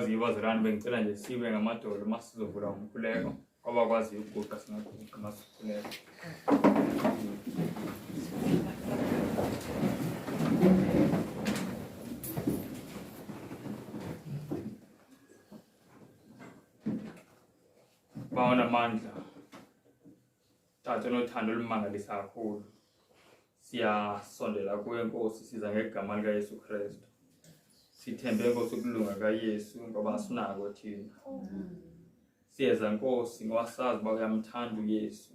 abakwazi bazalwane bengicela nje sibe ngamadolo masizovula umkhuleko kwabakwazi ukuguqa singaguqa masikhuleko. Bawona amandla Tata nothando olumangalisa kakhulu siyasondela kuwe Nkosi siza ngegama lika Yesu Kristu sithembe Nkosi ukulunga kaYesu ngoba sinako thina siyeza Nkosi ngoba sazi ba uyamthanda uYesu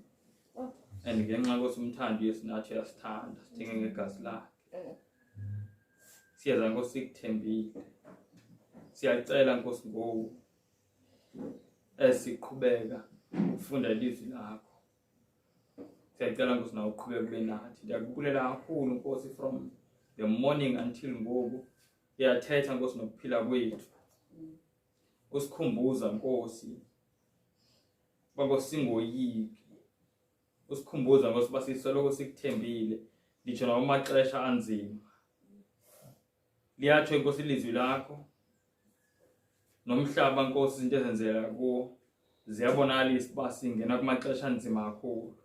and ngenxa Nkosi umthanda uYesu nathi uyasithanda sidinge ngegazi lakhe siyeza Nkosi sikuthembile siyacela Nkosi ngo esiqhubeka ufunda ilizwi lakho siyacela Nkosi nawe uqhubeke kube nathi ndiyakubulela kakhulu Nkosi from the morning until ngoku iyathetha Nkosi nokuphila kwethu usikhumbuza Nkosi baba singoyiki usikhumbuza Nkosi basisoloko sikuthembile ngitsho nawo amaxesha anzima liyatsho Nkosi ilizwi lakho nomhlaba Nkosi izinto ezenzela kuwo ziyabonalisa basingena kumaxesha anzima kakhulu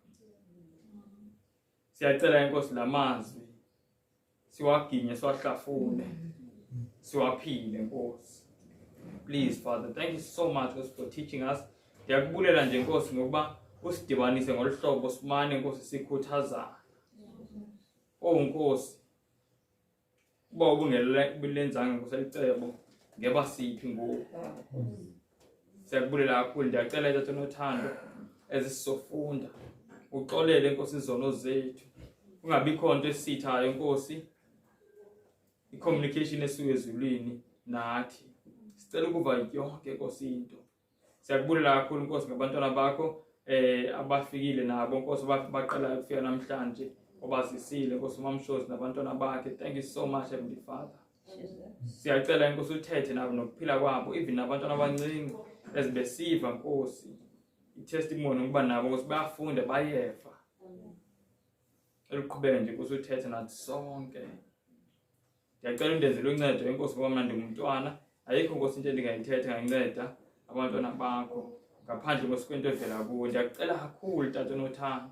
siyacela Nkosi lamazwi siwaginye siwahlafune siwaphile Nkosi. Please Father, thank you so much for teaching us. Ndiyakubulela nje Nkosi ngokuba usidibanise ngolhlobo simane Nkosi sikhuthaza Nkosi kuba ubungelenzanga Nkosi alicebo ngeba siphi ngoku siyakubulela kakhulu ndiyacela Tata nothando ezisofunda uxolele Nkosi izono zethu kungabikho into esithayo Nkosi i-communication esuke ezulwini nathi sicela ukuva yonke Nkosi into siyakubulela kakhulu Nkosi ngabantwana bakho abafikile nabo Nkosi baqala ukufika namhlanje obasisile Nkosi uMamshozi nabantwana bakhe. Thank you so much Heavenly Father. Siyacela Nkosi uthethe nabo nokuphila kwabo even nabantwana abancinci ezibesiva Nkosi i-testimony ukuba nabo Nkosi bayafunda bayeva eliqhubeke nje Nkosi uthethe nathi sonke. Ndiyacela undenzele uncedo Nkosi ngoba mna ndingumntwana ayikho Nkosi into endingayithetha nganceda abantwana bakho ngaphandle Nkosi kwento evela kuwe. Ndiyacela kakhulu Tata nothando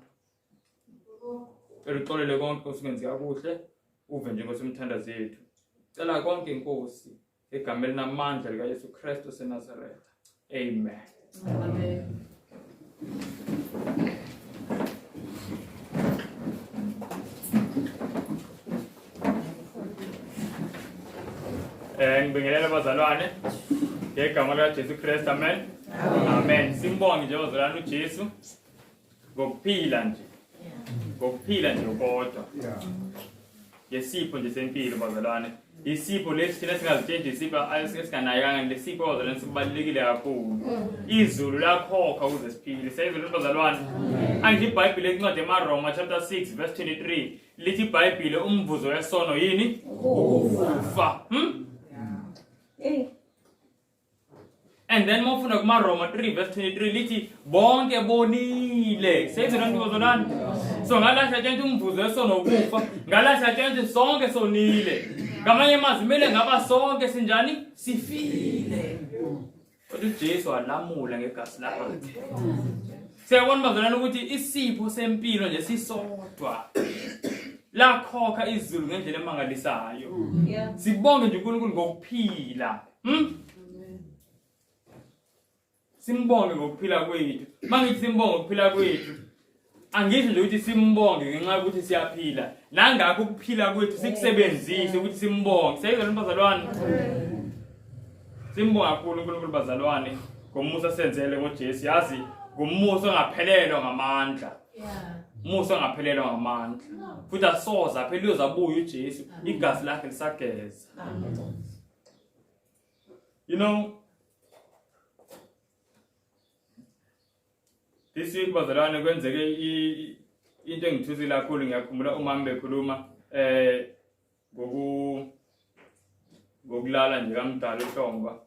uxolele konke Nkosi ungenzi kakuhle uve nje Nkosi umthanda zethu cela konke Nkosi egama elinamandla lika Yesu Kristu seNazaretha. Amen. Amen. Ngibingelela bazalwane ngegama lika Jesu Kristu. Amen. Amen. Simbonge nje bazalwane uJesu ngokuphila nje kodwa ngesipho nje sempilo bazalwane. Isipho lesi thina singazitshela isipho esinganayanga lesipho bazalwane sibalekile kakhulu. IziZulu lakhokha ukuze siphile. Sayizulu bazalwane. Angithi iBhayibheli encwadi eMaroma chapter 6 verse 23 lithi iBhayibheli umvuzo wesono yini? Ukufa. And then mofuna kumaRoma 3 verse 23 lithi bonke bonile. Sayizulu bazalwane. So ngalasha tshela umvuzo wesono ukufa. Ngalasha tshela sonke sonile. Ngamanye amazwi kumele ngaba sonke sinjani sifile. Kodwa uJesu walamula ngegazi lakhe. Siyabona bazalwane ukuthi isipho sempilo nje sisodwa lakhokha izulu ngendlela emangalisayo. Sibonge nje uNkulunkulu ngokuphila. Simbonge ngokuphila kwethu. Mangithi simbonge ngokuphila kwethu angisho nje ukuthi simbonge ngenxa yokuthi siyaphila nangakho ukuphila kwethu sikusebenzise ukuthi simbonge. Sayizona bazalwane. Simbonga kakhulu uNkulunkulu bazalwane ngomusa senzele ngoJesu. Yazi ngomusa ongaphelelwa ngamandla. Umusa ongaphelelwa ngamandla. Futhi asoza phela uyozabuya uJesu igazi lakhe lisageza. You know, this week bazalwane kwenzeke into engithusile kakhulu. Ngiyakhumbula umama bekhuluma ngokulala nje kamdala uhlomba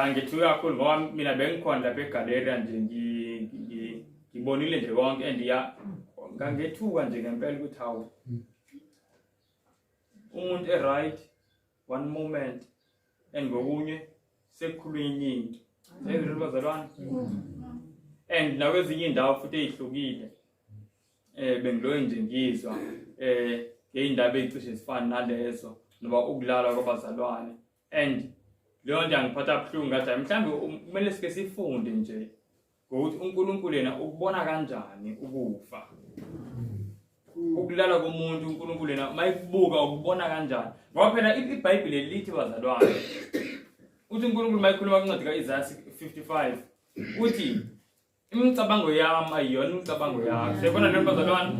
ngithuka kakhulu ngoba mina bengikhona lapha eGaleria nje ngibonile nje konke ngangethuka nje ngempela ukuthi hawu umuntu right one moment and ngokunye sekukhulunywa inyingi sezizwe bazalwane and nakwezinye indawo futhi ezihlukile bengiloye nje ngizwa ngeindaba ezicishe zifana nalezo noba ukulala kwabazalwane and leyo nto angiphatha buhlungu ngathi mhlawumbe kumele sike sifunde nje ukuthi uNkulunkulu yena ukubona kanjani ukufa ukulala komuntu uNkulunkulu yena mayibuka ukubona kanjani ngoba phela iBhayibheli lithi bazalwane uthi uNkulunkulu mayikhuluma kuncwadi kaIsaiah 55 uthi imicabango yami ayiyona imicabango yakho siyabona le bazalwane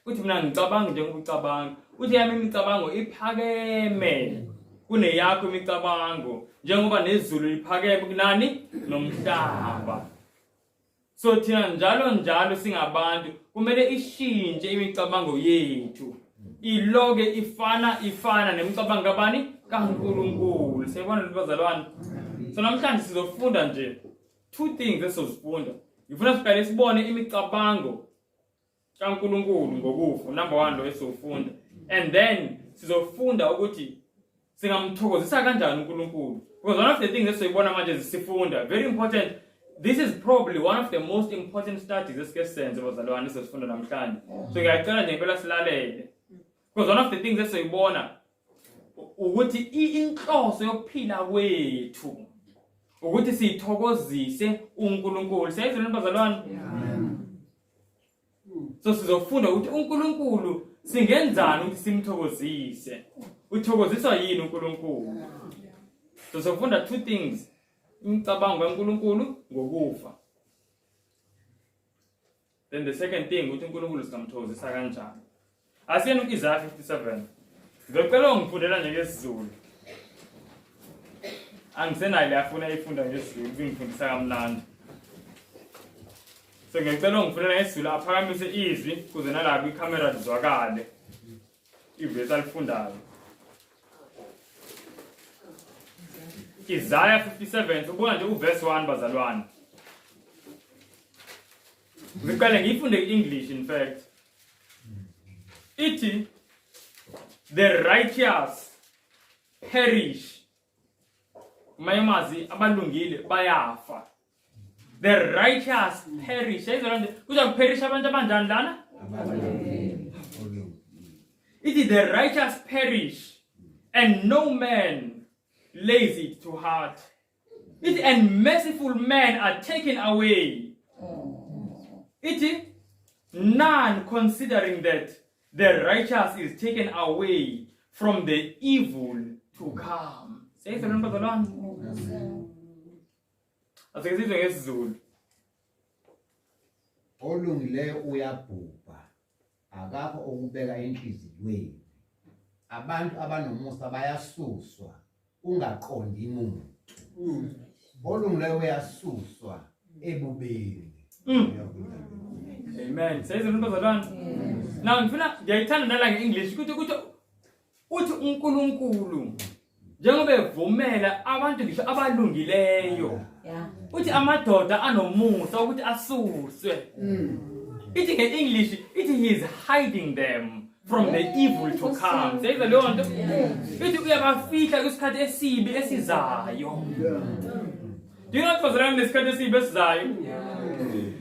uthi mina ngicabanga njengoba ucabanga uthi yami imicabango iphakeme kuneyakho imicabango njengoba nezulu liphakeme kunani nomhlaba. So thina njalo singabantu kumele ishintshe imicabango yethu iloke ifana nemicabango kabani kaNkulunkulu. Siyabona bazalwane. So namhlanje sizofunda nje two things esizofunda. Ngifuna siqale sibone imicabango kaNkulunkulu ngokufa. Number 1 lo esizofunda. And then sizofunda ukuthi singamthokozisa kanjani uNkulunkulu. Because one of the things esizobona manje sifunda very important. This is probably one of the most important studies esike senze bazalwane esizofunda namhlanje. So ngiyacela nje impela silalele. Because one of the things esizobona ukuthi inhloso yokuphila kwethu ukuthi sithokozise uNkulunkulu. Siyayizwa bazalwane? So sizofunda ukuthi uNkulunkulu singenzani ukuthi simthokozise. Uthokoziswa yini uNkulunkulu? So sizofunda two things. Imicabango kaNkulunkulu ngokufa. Then the second thing ukuthi uNkulunkulu singamthokozisa kanjani. Asiyena uIsaiah 57. Ngicela ngifundela nje ngesiZulu. Angisenayo lafuna ifunda ngesiZulu ngifundisa kamnandi. So ngicela ngifundela ngesiZulu aphakamise izwi kuze nalapho iCamera lizwakale. Ivesi alifundayo. Isaiah 57 ubona nje uverse 1 bazalwane. Ngicela ngifunde iEnglish in fact. Ithi the righteous perish. Mayamazi abalungile bayafa. The righteous perish. Ayizona nje kuza perish abantu abanjani lana? Ithi the righteous perish and no man lays it to heart. It and merciful men are taken away. It none considering that the righteous is taken away from the evil to come. Say the number the Lord. Asizizwe ngesiZulu. Olungile uyabhubha. Akakho okubeka enhliziyweni. Abantu abanomusa bayasuswa. Ungaqondi umuntu. Olungile uyasuswa ebubeni. Amen. Says the number the Now ngifuna ngiyayithanda nala ngeEnglish ukuthi uthi uNkulunkulu njengoba evumela abantu ngisho abalungileyo. Uthi amadoda anomusa ukuthi asuswe. Ithi ngeEnglish ithi he is hiding them from the evil to come. Says the Lord. Ithi uyabafihla kwisikhathi esibi esizayo. Do you know what bazalwane lesikhathi esibi esizayo?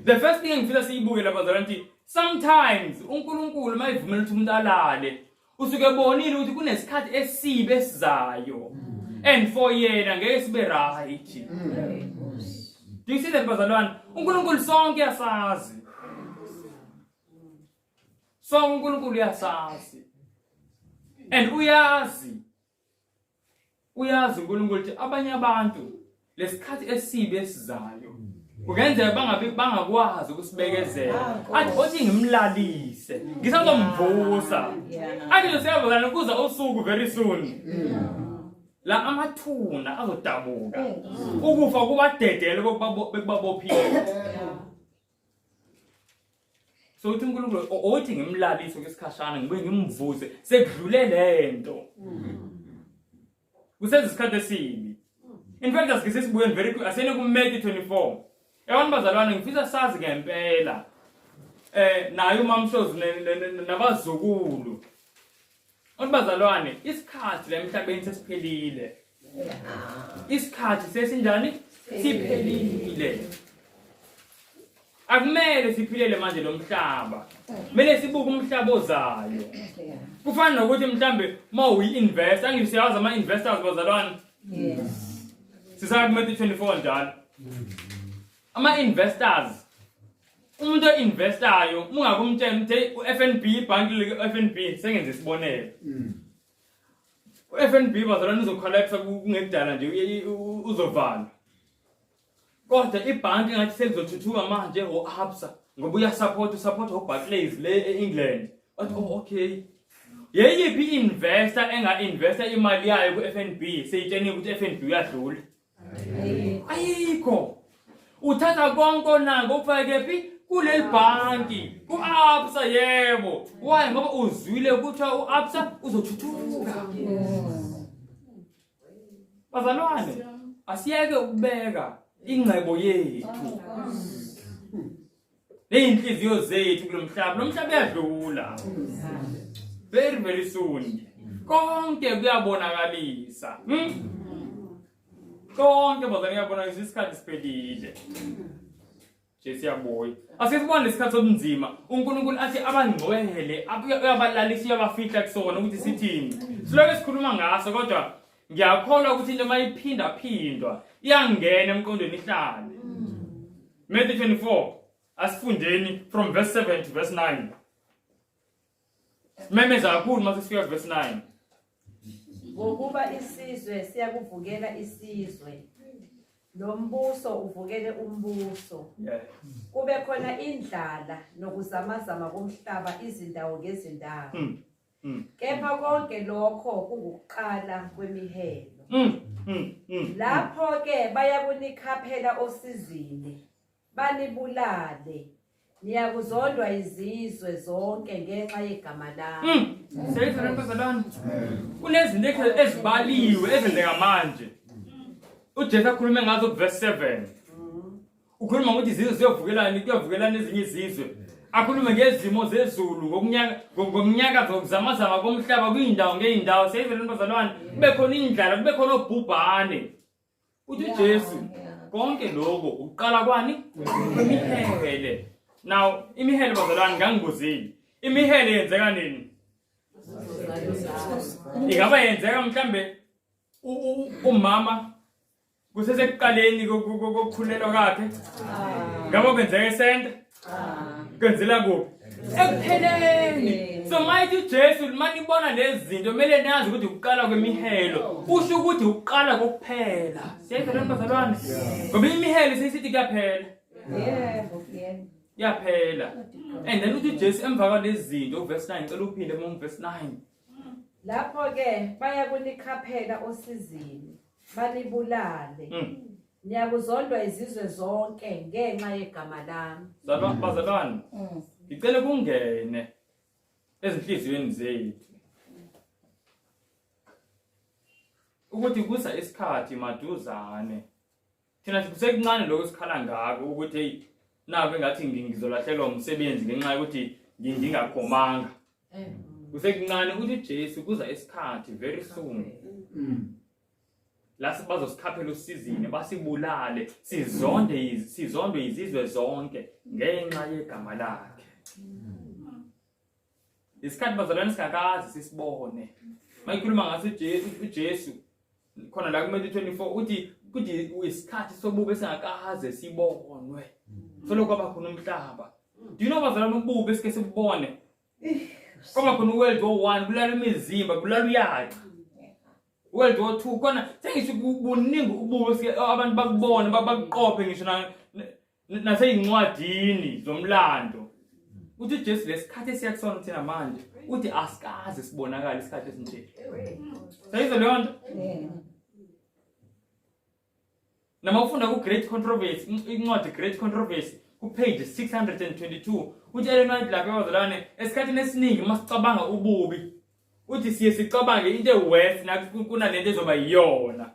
The first thing ngifisa siyibuke la bazalwane sometimes uNkulunkulu mayivumela ukuthi umuntu alale usuke ebonile ukuthi kunesikhathi esibi esizayo and for yena ngeke sibe right. Do you see that bazalwane? uNkulunkulu sonke yasazi. So uNkulunkulu yasazi. And uyazi uNkulunkulu ukuthi abanye abantu lesikhathi esibi esizayo kungenzeka bangakwazi ukusibekezela. Athi othi ngimlalise ngisazomvusa. Athi lo siyabona kuza usuku very soon. La amathuna azodabuka. Ukufa kubadedele bekubabophile. So uthi uNkulunkulu othi ngimlalise kwesikhashana ngibe ngimvuse sekudlule lento. Kusezisikhathi esibi. In fact asikisibuyeni very quick asene ku Matthew 24. Ewana bazalwane ngifisa sazi ngempela nayo uMamshozi nabazukulu Bazalwane, isikhathi la emhlabeni sesiphelile. Isikhathi sesinjani? Siphelile. Akumele siphilele manje lo mhlaba. Kumele sibuke umhlaba ozayo. Kufana nokuthi mhlambe uma uyi-invest, angisiyazi ama-investors bazalwane. Yes. Sisaka kuMatthew 24 njalo. Ama-investors. Umuntu oinvestayo, ungakumtshela ukuthi u-FNB ibhanki le-FNB sengenze isibonelo. U-FNB bazalwane uzocollecta kungekudala nje uzovala. Kodwa ibhanki ngathi selizothuthuka manje o-Absa ngoba uyasupport o-Barclays le e-England. Okay. Yeyiphi i-investor enga-investa imali yayo ku-FNB seyitsheniwe ukuthi FNB uyadlula? Ayikho. Uthatha konke nako ukufake phi kuleli bhanki ku-Absa yebo. Why? Ngoba uzwile ukuthi u-Absa uzothuthuka. Bazalwane, asiyeke ukubeka ingcebo yethu. Neyinhliziyo zethu kulomhlaba. Lo mhlaba uyadlula. Very soon. Konke kuyabonakalisa. Konke bazalwane kuyabonakalisa isikhathi siphelile. Siyabonga. Asizibone lesikhathi sobunzima. uNkulunkulu athi abangcwele uyabalalisa uyabafihla kusona ukuthi sithini. Siloke sikhuluma ngaso kodwa ngiyakholwa ukuthi into mayiphinda phindwa iyangena emqondweni ihlale. Matthew 24 asifundeni from verse 7 to verse 9. Memeza kakhulu mase sifika verse 9. Ngokuba isizwe siyakuvukela isizwe. Nombuso uvukele umbuso. Kube khona indlala nokuzamazama komhlaba izindawo ngezindawo. Kepha konke lokho kungukuqala kwemihelo. Lapho ke bayakunikhaphela osizini. Banibulale. Niyakuzondwa izizwe zonke ngenxa yegama lami. Seyizwe bazalwane. Kunezinto ezibaliwe ezenzeka manje. uJesu akhuluma ngazo verse 7. Ukhuluma ukuthi izizwe ziyovukelana ezinye izizwe. Akhuluma ngezimo zezulu ngokunyakaza ngokuzamazama komhlaba kuyindawo ngeindawo. Seyizwe bazalwane, kube khona indlala, kube khona obhubhane. Uthi uJesu konke lokho uqala kwani? Imihele. Now, imihele bazalwane ngangibuzile. Imihele yenzeka nini? Ingaba yenzeka mhlambe umama kusesekuqaleni kokukhulelwa kwakhe. Ngaba kwenzeka esenta? Kwenzela kuphi? Ekupheleni. So mayithi uJesu manibona lezi zinto kumele nazi ukuthi ukuqala kwemihelo. Usho ukuthi ukuqala kokuphela. Siyezwa bazalwane? Ngoba imihelo sesithi kuyaphela. Yebo. Yaphela. And then uthi uJesu emva kwalezi zinto verse 9 cela uphinde verse 9. Lapho ke bayakunikhaphela osizini. Banibulale. Niyakuzondwa izizwe zonke ngenxa yegama lami. Bazalwane. Ngicela kungene ezinhliziyweni zethu. Ukuthi kusa isikhathi maduzane. Thina sikuncane lokho sikhala ngako ukuthi hey nabe engathi ngizolahlelwa umsebenzi ngenxa yokuthi ngingagomanga. Kusekuncane ukuthi uJesu kuza isikhathi very soon. La sibazosikhaphela usizini basibulale sizondwe izizwe zonke ngenxa yegama lakhe. Isikhathi bazalwane sikakazi sisibone. Mayikhuluma ngaso uJesu khona la kuMatthew 24 uthi isikhathi sobubi esingakaze sibonwe. Soloko abakhona umhlaba. Do you know bazalwane ububi esike sibone? Kwaba khona uWorld War 1 kulala imizimba kulala uyaqa. World War 2 khona sengisho kubuningi ububi abantu bakubona bakuqophe ngisho naseyincwadini zomlando. Uthi uJesu lesikhathi esiyakusona thina manje uthi asikaze sibonakala isikhathi esinje. Sayizwa leyo nto? Nama ufunda ku Great Controversy, incwadi Great Controversy ku page 622 uthi element lapha bazalwane esikhathini esiningi masicabanga ububi uthi siye sicabange into eworse kunalento ezoba yiyona.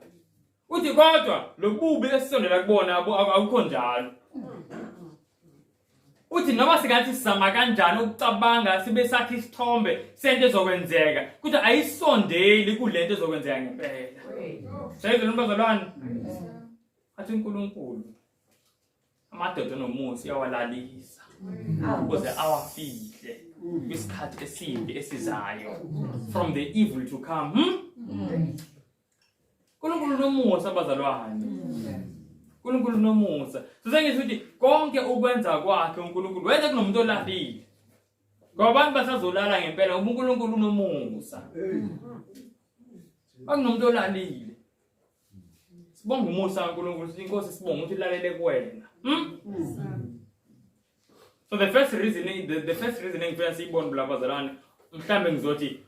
Uthi kodwa lobubi esisondela kubona akukho njalo. uthi noma singathi sizama kanjani ukucabanga sibe sakhe isithombe sento ezokwenzeka kodwa ayisondeli kulento ezokwenzeka ngempela sayizwe lombazalwane athi uNkulunkulu amadoda nomusa yawalalisa ukuze awafihle kwisikhathi esibi esizayo from the evil to come uNkulunkulu nomusa abazalwane uNkulunkulu nomusa sengithi ukuthi konke ukwenza kwakhe uNkulunkulu wenza kunomuntu olalile ngoba abantu basazolala ngempela ngoba uNkulunkulu nomusa akunomuntu olalile sibonga umusa kaNkulunkulu sithi inkosi sibonga ukuthi ilalele kuwena so the first reason engifuna siyibone bulabazalwane mhlambe ngizothi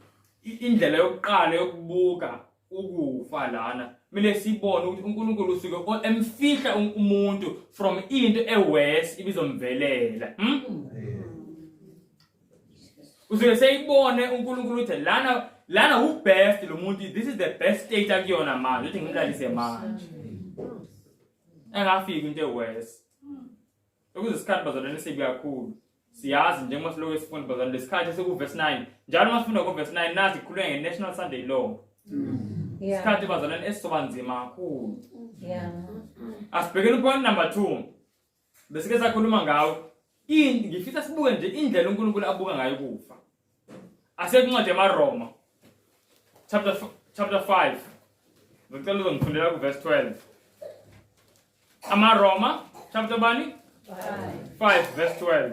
indlela yokuqala yokubuka ukufa lana mele sibone ukuthi uNkulunkulu usuke emfihla umuntu from into ewest ibizomvelela usuke seyibone uNkulunkulu ukuthi lana who best lo muntu this is the best state akuyona manje uthi ngimlalise manje engafiki into ewest ukuze isikhathi bazalwane sibi kakhulu siyazi njengoba siloku sifunda bazalwane lesikhathi sekuverse 9 njalo masifunda kuverse 9 nazi ikhulunywa ngeNational Sunday Law isikhathi bazalwane esizobanzima kakhulu asibhekele point number 2 besike sakhuluma ngawo ngifisa sibuke nje indlela uNkulunkulu abuka ngayo kufa asekuncwadi yaMaroma chapter 5 ngicela uzongifundela ku verse 12 aMaroma chapter bani 5 verse 12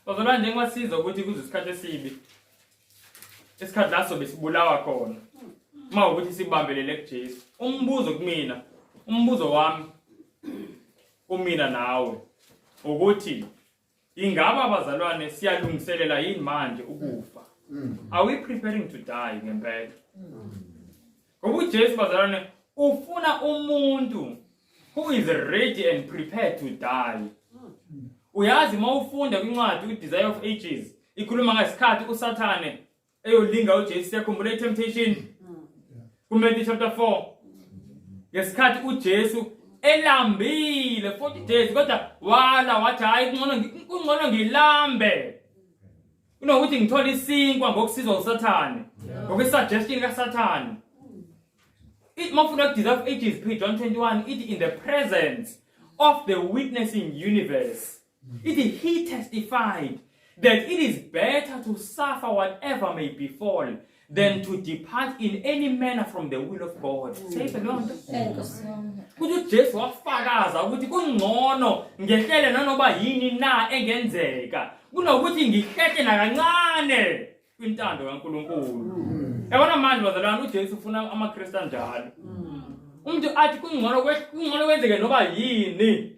bazalwane njengoba siza ukuthi kuze isikhathi esibi isikhathi la sobe sibulawa khona uma ukuthi sibambelele kuJesu umbuzo wami kumina nawe ukuthi ingaba abazalwane siyalungiselela yini manje ukufa are we preparing to die ngempela ngoba uJesu bazalwane ufuna umuntu who is ready and prepared to die uyazi mawufunda kwincwadi uDesire of Ages ikhuluma ngesikhathi uSathane eyolinga uJesu yakhumbula temptation kuMatthew chapter 4 ngesikhathi uJesu elambile 40 days kodwa wala wathi hayi kungcono ngilambe kunokuthi ngithole isinkwa ngokusizwa uSathane ngokwesuggestion kaSathane mafuna Desire of Ages page 121 it in the presence of the witnessing universe he testified that it is better to suffer whatever may befall than to depart in any manner from the will of God. Sipe lonto. Kuthi uJesu wafakaza ukuthi kungcono ngehlele nanoba yini na engenzeka kunokuthi ngihlehle na kancane kwintando kaNkulunkulu. Yabona manje bazalwane uJesu ufuna amaKristu njalo. Umuntu athi kungcono kwenzeke noba yini.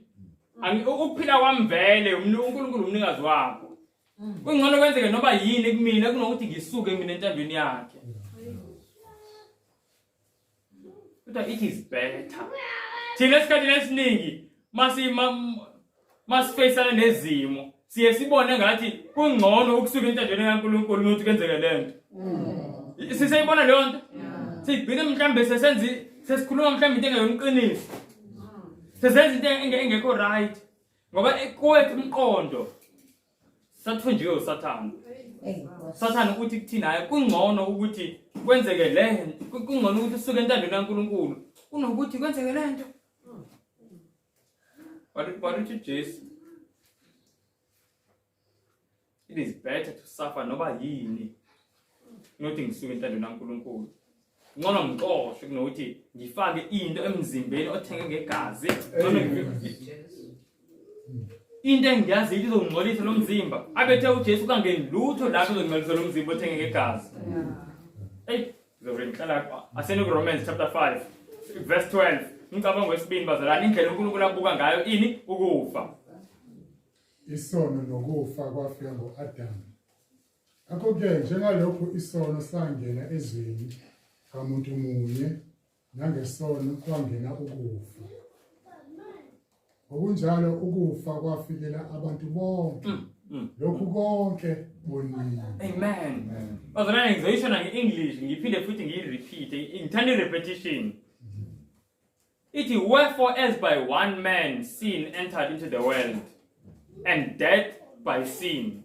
Ukuphila kwamvele uNkulunkulu umnikazi wakho. Kungcono kwenzeke noba yini kumina kunokuthi ngisuke mina entandweni yakhe. But it is better. Thina esikhathini esiningi masifacana nezimo siye sibone ngathi kungcono ukusuka entandweni kaNkulunkulu ukuthi kwenzeke lento. Sisayibona leyo nto? Sigcina mhlambe sesikhuluma mhlambe into engeyomqiniso. Sesenza into engekho right. Ngoba kwethu umqondo sathunjiwe uSathane. Sathane uthi kuthina hayi kungcono ukuthi kwenzeke lento, kungcono ukuthi usuke entandweni kaNkulunkulu kunokuthi kwenzeke lento. But uJesu it is better to suffer noba yini nothi ngisuke entandweni kaNkulunkulu. Ngcono ngixoshwe kunokuthi ngifake into emzimbeni othenge ngegazi into engiyazi izongcolisa lo mzimba abethe uJesu kangeni lutho lapho uzongcolisa lo mzimba othenge ngegazi zorenhlala asene ku Romans chapter 5 verse 12 ngicabanga wesibini bazalana indlela uNkulunkulu abuka ngayo ini ukufa isono nokufa kwafika ngoAdamu akho-ke njengalokhu isono sangena ezweni kamuntu munye nangesono kwangena ukufa ngokunjalo ukufa kwafikela abantu bonke lokhu konke bonini amen bazalana ngizoyisho na ngeEnglish ngiphinde futhi ngiyirepeat ngithanda repetition Ithi, wherefore as by one man sin entered into the world, and death by sin.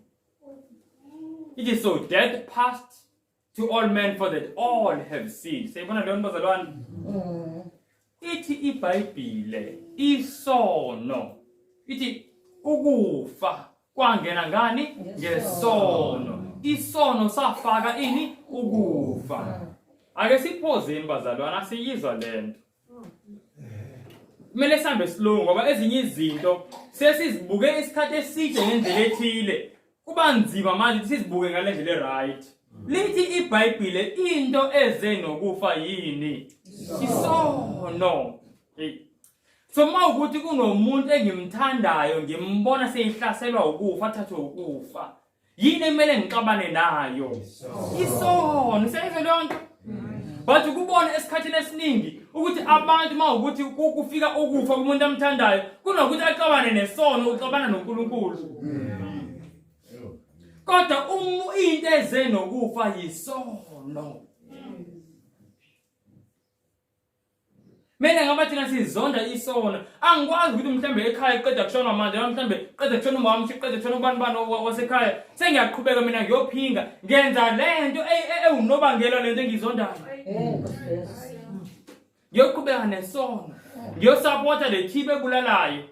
It is so death passed to all men, for that all have sinned. Sayibona leyo nto bazalwane. Ithi iBhayibhile isono. Ithi ukufa kwangena ngani? Ngesono. Isono safaka ini? Ukufa. Ake siphozeni bazalwane, asiyizwa lento. Kumele sihambe slow ngoba ezinye izinto sesizibuke isikhathi eside ngendlela ethile. Kuba nzima manje sizibuke ngale ndlela eright. Lithi iBhayibhile into eze nokufa yini? Isono. So mawukuthi kunomuntu engimthandayo ngimbona seyihlaselwa ukufa, athathwe ukufa. Yini emele ngixabane nayo? Isono. Seyizwe leyo nto? But ukubona esikhathini esiningi ukuthi abantu mawukuthi kufika ukufa kumuntu amthandayo kunokuthi axabane nesono, uxabana noNkulunkulu. Kodwa into eze nokufa yisono. Mina ngabe thina sizonda isono. Angikwazi ukuthi mhlambe ekhaya iqeda kushona manje, mhlambe iqeda kushona umama, iqeda kushona ubani wasekhaya. Sengiyaqhubeka mina ngiyophinga, ngenza lento ewunobangela lento engizondayo. Ngiyoqhubeka nesono. Ngiyosupporta le thibe ebulalayo.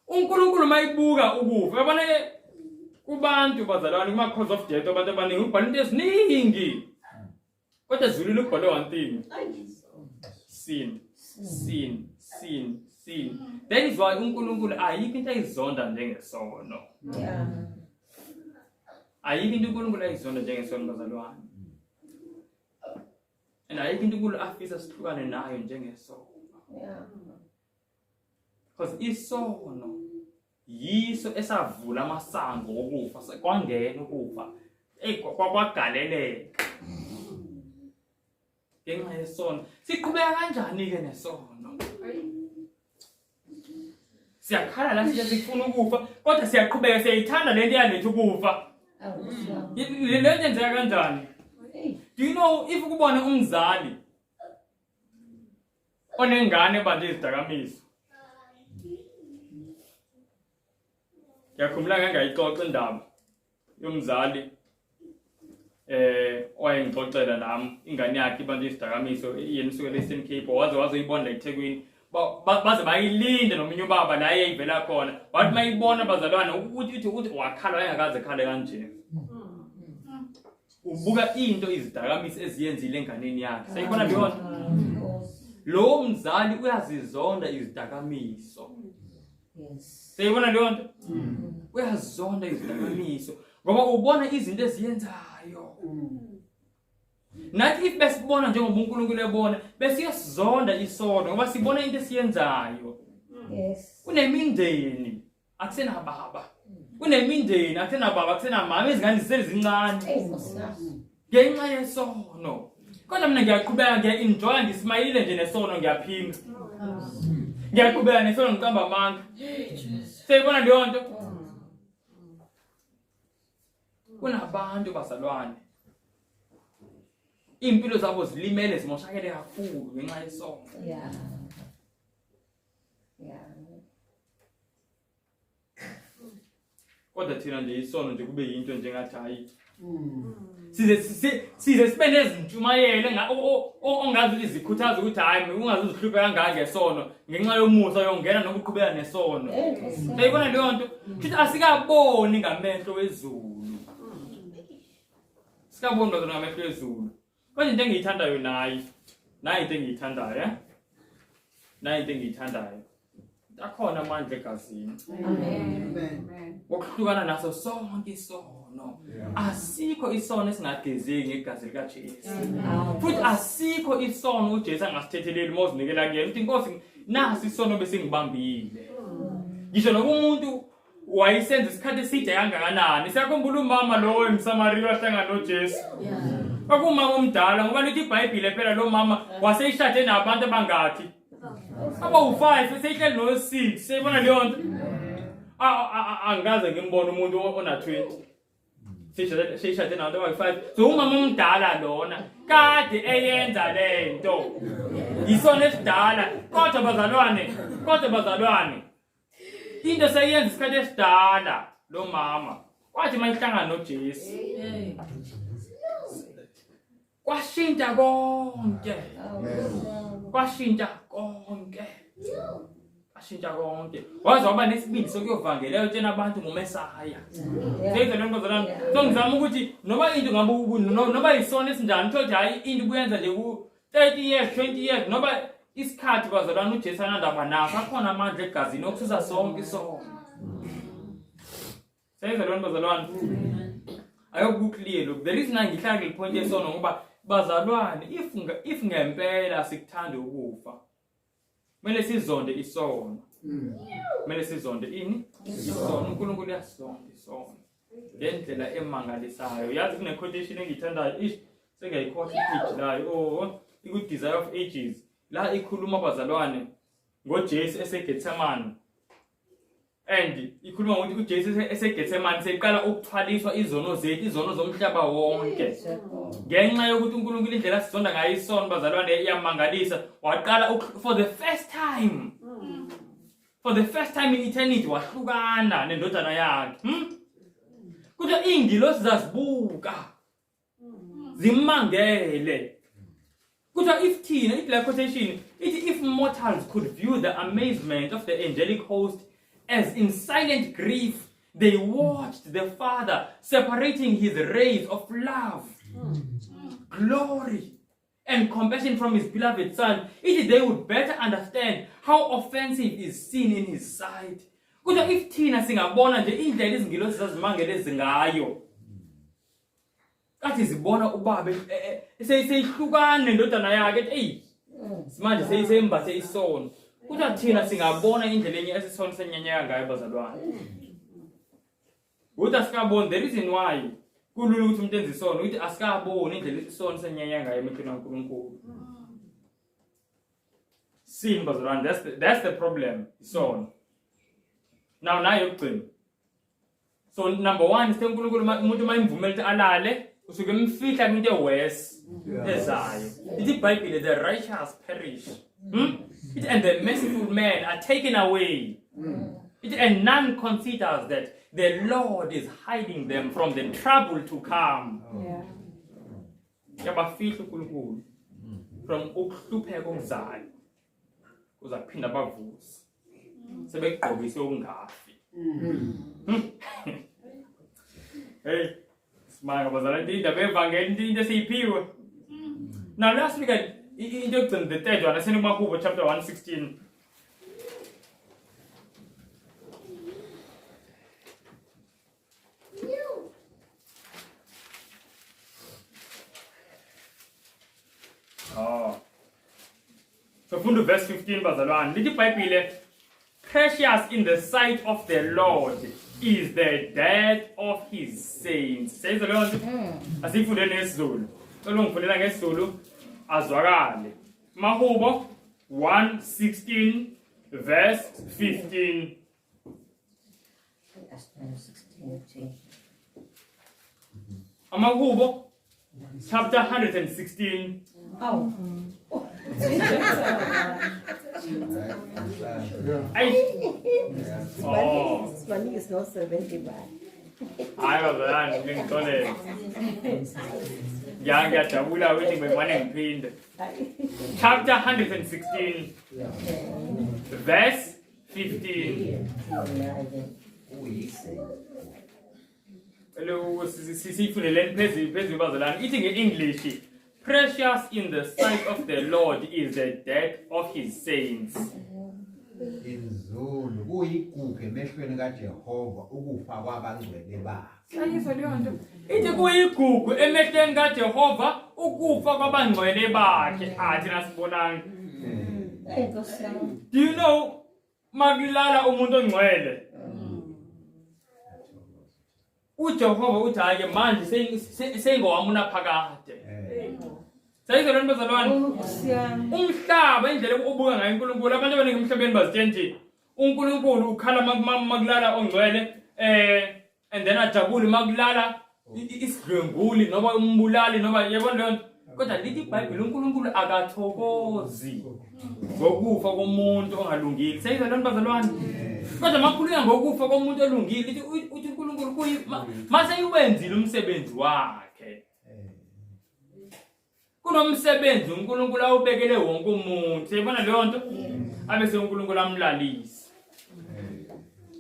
uNkulunkulu mayibuka ukufa. Yabona ke kubantu bazalwane kuma cause of death abantu abaningi ubhala into eziningi. Kodwa ezulwini ubhale one thing. Sin. Sin. Sin. Sin. That is why uNkulunkulu ayikho into ayizonda njengesono. Yeah. Ayikho into uNkulunkulu ayizonda njengesono bazalwane. And ayikho into uNkulunkulu afisa sihlukane nayo njengesono. Yeah. Because isono yiso esavula amasango okufa, kwangena ukufa. Kwagaleleka. Ngenxa yesono. Siqhubeka kanjani ke nesono? Siyakhala la sifuna ukufa, kodwa siyaqhubeka siyayithanda lento yalethu ukufa. Lento yenzeka kanjani? Do you know if ukubona umzali onengane banje izidakamizwa? Yakhumbula ngangayixoxa indaba yomzali owayengixoxela nami ingane yakhe banje izidakamizwa yena usuke eStern Cape wazoyibona la eThekwini baze bayilinda nomunye ubaba naye eyivela khona wathi mayibona bazalwane ukuthi wakhala engakaze khale kanje. Ubuka into izidakamizwa eziyenzile enganeni yakhe. Sayibona leyo nto? Lo mzali uyazizonda izidakamizwa. Yes. Sayibona leyo nto? Uyazonda izidakamizwa ngoba ubona izinto eziyenzayo. Nathi if besibona njengoba uNkulunkulu ebona besiyasizonda isono ngoba sibona into esiyenzayo. Yes. Kunemindeni akusena baba. Kunemindeni akusena baba, akusena mama, izingane zisezincane. Ngenxa yesono. Kodwa mina ngiyaqhubeka ngiya-enjoy ngismayile nje nesono ngiyaphinga. Ngiyaqhubeka nesono ngiqamba amanga. Sayibona leyo nto? Kunabantu bazalwane. Impilo zabo zilimele zimoshakele kakhulu ngenxa yesono. Yeah. Yeah. Kodwa thina nje isono nje kube yinto njengathi hayi. Size sibene ezintshumayele ongazi izikhuthaza ukuthi hayi ungazi uzihluphe kangaka ngesono ngenxa yomusa yongena nokuqhubeka nesono. Sayibona leyo nto? Futhi asikaboni ngamehlo wezulu. Sikaboni bazalwane ngamehlo wezulu. Kodwa into engiyithandayo nayi into engiyithandayo, nayi into engiyithandayo. Akhona amandla egazini. Amen. Wokuhlukana naso sonke isono. Asikho isono esingagezeki ngegazi likaJesu. Futhi asikho isono uJesu angasithetheleli mozinikela kuyena. Uthi Nkosi nasi isono besingibambile. Ngisho nokumuntu wayisenza isikhathi eside kangakanani. Siyakhumbula umama lo emSamaria wahlangana noJesu. Kwakumama omdala ngoba lithi iBhayibhile phela lo mama waseyishade nabantu abangaki? Aba u5 seyihleli no6. Sayibona leyo nto? Angikaze ngimbone umuntu ona 20. sishade nabantu abayi-5 so umama omdala lona kade eyenza lento yisona esidala kodwa bazalwane into seyenza isikhathi esidala lo mama kwathi mayihlangana noJesu kwashintsha konke waze waba nesibindi sokuyovangela utshena abantu ngomesaya seyizwa lento zalana so ngizama ukuthi noba into ngabe noba yisona esinjani thothi hayi into kuyenza nje ku 30 years 20 years noba isikhathi bazalwana uJesu anandaba naso akhona amandla egazini okususa sonke isono seyizwa lento bazalwana ayokukclear look the reason ngihlala ngiliphonye isono ngoba bazalwane if ngempela sikuthanda ukufa mele sizonde isono isono uNkulunkulu uyasonda isono ngendlela emangalisayo yazi kune quotation engiyithandayo sengayikhotha ipage layo iku Desire of Ages la ikhuluma bazalwane ngoJesu eseGetsemane and ikhuluma ukuthi uJesu eseGetsemane seqala ukuthwaliswa izono zethu izono zomhlaba wonke ngenxa yokuthi uNkulunkulu indlela asizonda ngayo isono bazalwane iyamangalisa waqala for the first time in eternity wahlukana nendodana yakhe kuthi ingilosi zazibuka zimangele kuthi if thina ila quotation if mortals could view the amazement of the angelic host as in silent grief they watched the Father separating his rays of love, glory, and compassion from his beloved Son, they would better understand how offensive is sin in his sight. Kuthi if thina singabona nje indlela izingilosi zazimangele zingayo kathi zibona ubaba seyihlukana nendodana yakhe manje seyimbathe isono kuthi thina singabona indlela enye esisono senyanyeka ngayo bazalwane uthi asikaboni the reason why kulula ukuthi umuntu enze isono uthi asikaboni indlela isono senyanyeka ngayo emehlweni kaNkulunkulu sin bazalwane that's the problem isono now nayo yokugcina so number 1 is uNkulunkulu umuntu mayimvumela ukuthi alale usuke emfihla into ewes ezayo ithi iBhayibheli the righteous perish and the merciful men are taken away and none considers that the Lord is hiding them from the trouble to come yabafihla uNkulunkulu from ukuhlupheka okuzayo kuza kuphinda bavuse sebegqobise ukungafi hey simanga bazalwane indaba evangeli into esiyiphiwe now last week into yokugcina the third one asenikumaKhubo chapter 1:16 so funda verse 15 bazalwane lithi iBhayibheli precious in the sight of the Lord is the death of his saints. Says the Lord. Asifunde nesiZulu. Ngifundela nesiZulu azwakale. Mahubo 1:16 verse 15. Amahubo chapter 116. Oh. Money is not 71. I was ngitole. Ngiyajabula ukuthi ngibemane ngiphinde. Chapter 116 verse 15. Hello, sifundele phezulu bazalwane. Ithi ngeEnglish precious in the sight of the Lord is the death of his saints. IsiZulu kuyigugu emehlweni kaJehova ukufa kwabangcwele bakhe. Sayizwa leyo nto. Ithi kuyigugu emehlweni kaJehova ukufa kwabangcwele bakhe. Athi nasibonanga. Do you know makulala umuntu ongcwele? uJehova uthi ake manje sengowamuna phakade. Sayizwa lento bazalwane. Umhlaba indlela obuka ngayo uNkulunkulu abantu abaningi emhlabeni bazitshentshi. uNkulunkulu ukhala makulala ongcwele and then ajabule makulala isidlwenguli noma umbulali noma yabona leyo nto. Kodwa lithi iBhayibheli uNkulunkulu akathokozi ngokufa komuntu ongalungile. Seyizwa lento bazalwane. Kodwa makhuleka ngokufa komuntu olungile lithi uthi uNkulunkulu mase uwenzile umsebenzi wakhe. Kunomsebenzi uNkulunkulu awubekele wonke umuntu. Siyibona leyo nto? Abese uNkulunkulu amlalisa.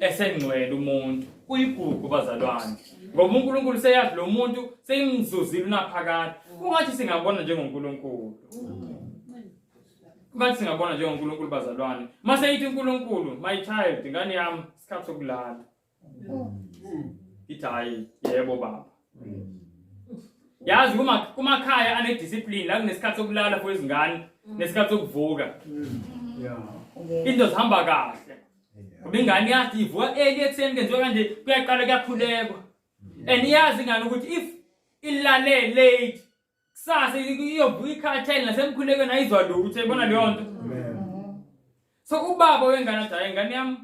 Esengcwele umuntu. Kuyigugu bazalwane. Ngoba uNkulunkulu seyazi lo muntu seyimzuzile unaphakade. Kungathi singabona njengoNkulunkulu. Kungathi singabona njengoNkulunkulu bazalwane. Mase yithi uNkulunkulu, my child, ngani yami, isikhathi sokulala. Ithi hayi, yebo baba. Yazi kumakhaya ane discipline la kunesikhathi sokulala for izingane, nesikhathi sokuvuka. Into zihamba kahle. Ngoba ingane yathi ivuka early ekseni kenziwa kanje kuyaqala kuyakhulekwa. And yazi ingane ukuthi if ilale late kusasa iyovuka ikhathele nasemkhulekweni ayizwa lutho. Uyibona leyo nto? So ubaba wengane athi hayi ingane yami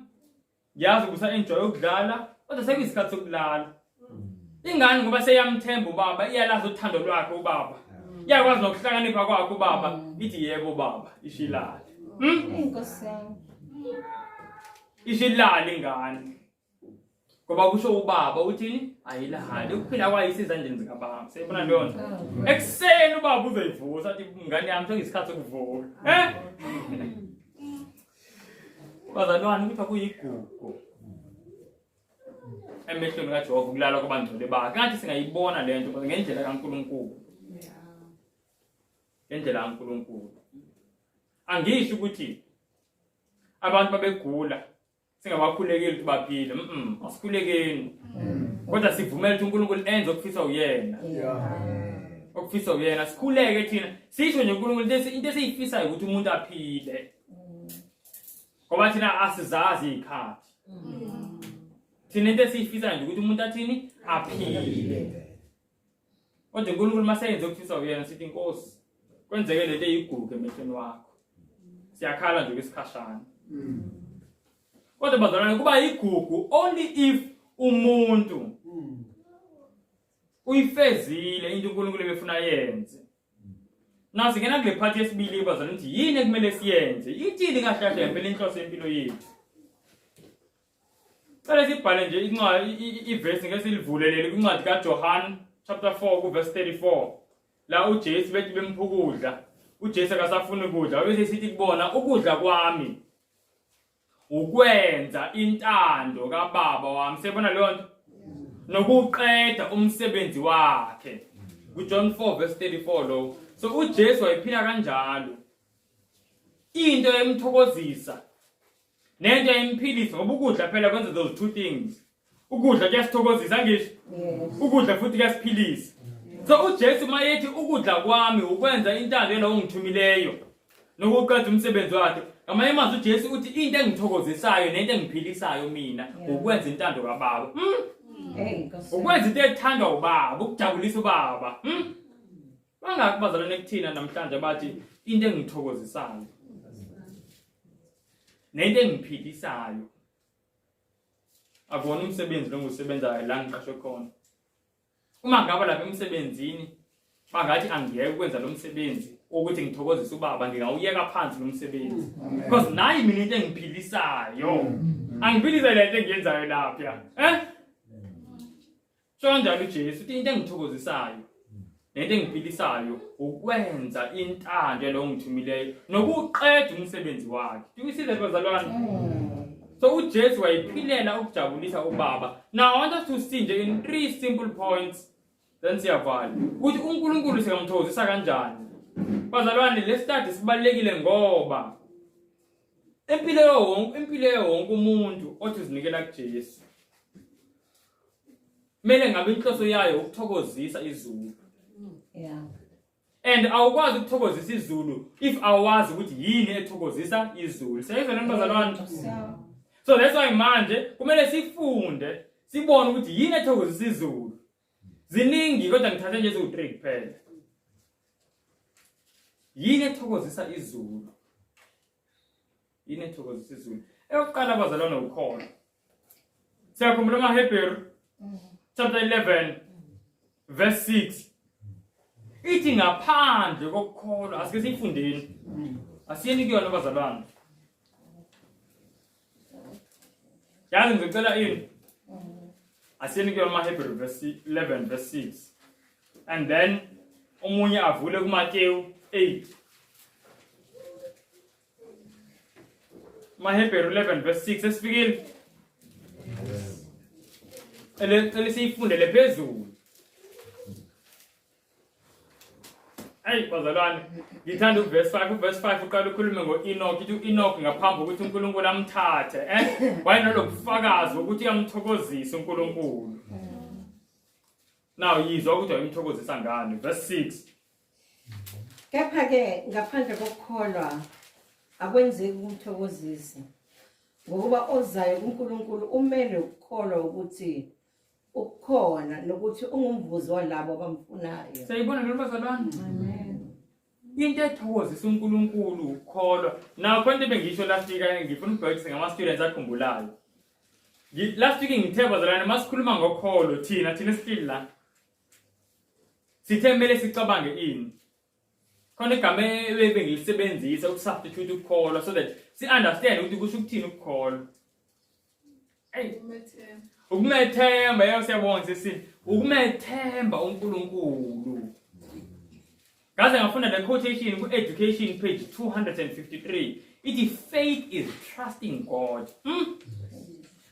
yazi ukusa enjoy ukudlala kodwa sekuyisikhathi sokulala. Ingane ngoba seyamthemba ubaba iyalazi uthando lwakhe ubaba. Iyakwazi nokuhlakanipha kwakhe ubaba. Ithi yebo baba ishilala. Inkosi yami. Ishilala ingane. Ngoba kusho ubaba uthini? Ayilahali ukuphila kwayise izandleni zikababa. Siyibona leyo nto? Ekseni ubaba uzoyivusa athi ingane yami sekuyisikhathi sokuvuka. Bazalwane ukuthi akuyigugu. Emehlweni kaJehova ukulala kwabangcwele bakhe. Ngathi singayibona le nto ngendlela kaNkulunkulu. Ngendlela kaNkulunkulu. Angisho ukuthi abantu babegula singabakhulekeli ukuthi baphile. Asikhulekeni. Kodwa sivumela ukuthi uNkulunkulu enze okufisa uyena. Okufisa uyena sikhuleke thina. Sisho nje uNkulunkulu into esiyifisayo ukuthi umuntu aphile. Ngoba thina asizazi ikhathi. Thina into esiyifisayo nje ukuthi umuntu athini aphile. Kodwa uNkulunkulu masenze okufisa uyena sithi Nkosi kwenzeke lento eyigugu emehlweni wakho. Siyakhala nje kwesikhashana. Kodwa bazalwane kuba igugu only if umuntu uyifezile into uNkulunkulu ebefuna yenze. Nasi ngena kule part yesibili bazalwane ukuthi yini ekumele siyenze. Ithini kahle kahle ngempela inhloso yempilo yethu. Cela sibhale nje iverse ngeke silivulelele kwincwadi kaJohn chapter 4 ku verse 34. La uJesu bethi bemphukudla. uJesu akasafuna ukudla bese sithi kubona ukudla kwami ukwenza intando kaBaba wami. Sebona leyo nto nokuqeda umsebenzi wakhe. kuJohn 4 verse 34 lo. So uJesu wayiphila kanjalo. Into emthokozisa nento emphilisa ngoba ukudla phela kwenza those two things. Ukudla kuyasithokozisa ngisho. Ukudla futhi kuyasiphilisa. So uJesu mayethi ukudla kwami ukwenza intando yena ongithumileyo nokuqeda umsebenzi wakhe. Ngamanye amazwi uJesu uthi into engithokozisayo nento engiphilisayo mina ukwenza intando kaBaba. Ukwenza into ethandwa uBaba, ukujabulisa uBaba. Bangaki bazalwane kuthina namhlanje bathi into engithokozisayo nento engiphilisayo akubona umsebenzi lo ngusebenzayo la ngiqashwe khona. Uma ngaba lapha emsebenzini bangathi angiyeke ukwenza lo msebenzi ukuthi ngithokozise uBaba ngingawuyeka phansi lo msebenzi because nayi mina into engiphilisayo angiphilisa lento engiyenzayo lapha. So kanjalo uJesu uthi into engithokozisayo nento engiphilisayo ukwenza intando lo ngithumileyo nokuqeda umsebenzi wakhe. Uyisizwe bazalwane. So uJesu wayiphilela ukujabulisa uBaba. Now I want us to see nje in 3 simple points then siyavala ukuthi uNkulunkulu singamthokozisa kanjani. Bazalwane le study sibalekile ngoba impilo wonke umuntu othi uzinikela kuJesu mele ngabe inhloso yayo ukuthokozisa izulu. And awukwazi ukuthokozisa izulu if awazi ukuthi yini ethokozisa izulu. Siyayizwa lento bazalwane. So that's why manje kumele sifunde sibone ukuthi yini ethokozisa izulu. Ziningi kodwa ngithathe nje eziwu3 kuphela. Yini ethokozisa izulu? Yini ethokozisa izulu? Eyokuqala bazalwane ukhona. Siyakhumbula amaHebrew chapter 11 verse 6. Ithi ngaphandle kokukholwa asike siyifundeni. Asiyeni kuyona bazalwane. Yazi ngicela ini. Asiyeni kuyona maHebrew verse 11 verse 6. And then omunye avule kuMateyu 8. maHebrew 11 verse 6 esifikile. Ele siyifundele phezulu. Hey bazalwane, ngithanda uverse 5, uverse 5 uqala ukukhuluma ngoEnoch, ithi uEnoch ngaphambi ukuthi uNkulunkulu amthathe, wayenalobufakazi ukuthi uyamthokozisa uNkulunkulu. Now yizwa ukuthi uyamthokozisa ngani, verse 6. Kepha-ke ngaphandle kokukholwa akwenzeki ukumthokozisa. Ngokuba ozayo kuNkulunkulu umele ukukholwa ukuthi ukhona nokuthi ungumvuzo walabo abamfunayo. Sayibona lo bazalwane? Amen. Into ethokozisa uNkulunkulu ukukholwa. Now konke bengisho last week ngifuna ukubhekisa ngama students akhumbulayo. Last week ngithe bazalwane masikhuluma ngokholo thina still la. Sithemele sicabange ini. Khona igama ebengilisebenzisa ukusubstitute ukukholwa so that si understand ukuthi kusho ukuthini ukukholwa. Hey, ukumethemba yebo siyabonga sisi. Ukumethemba uNkulunkulu. Ngaze ngafunda le quotation ku education page 253. Ithi faith is trusting God.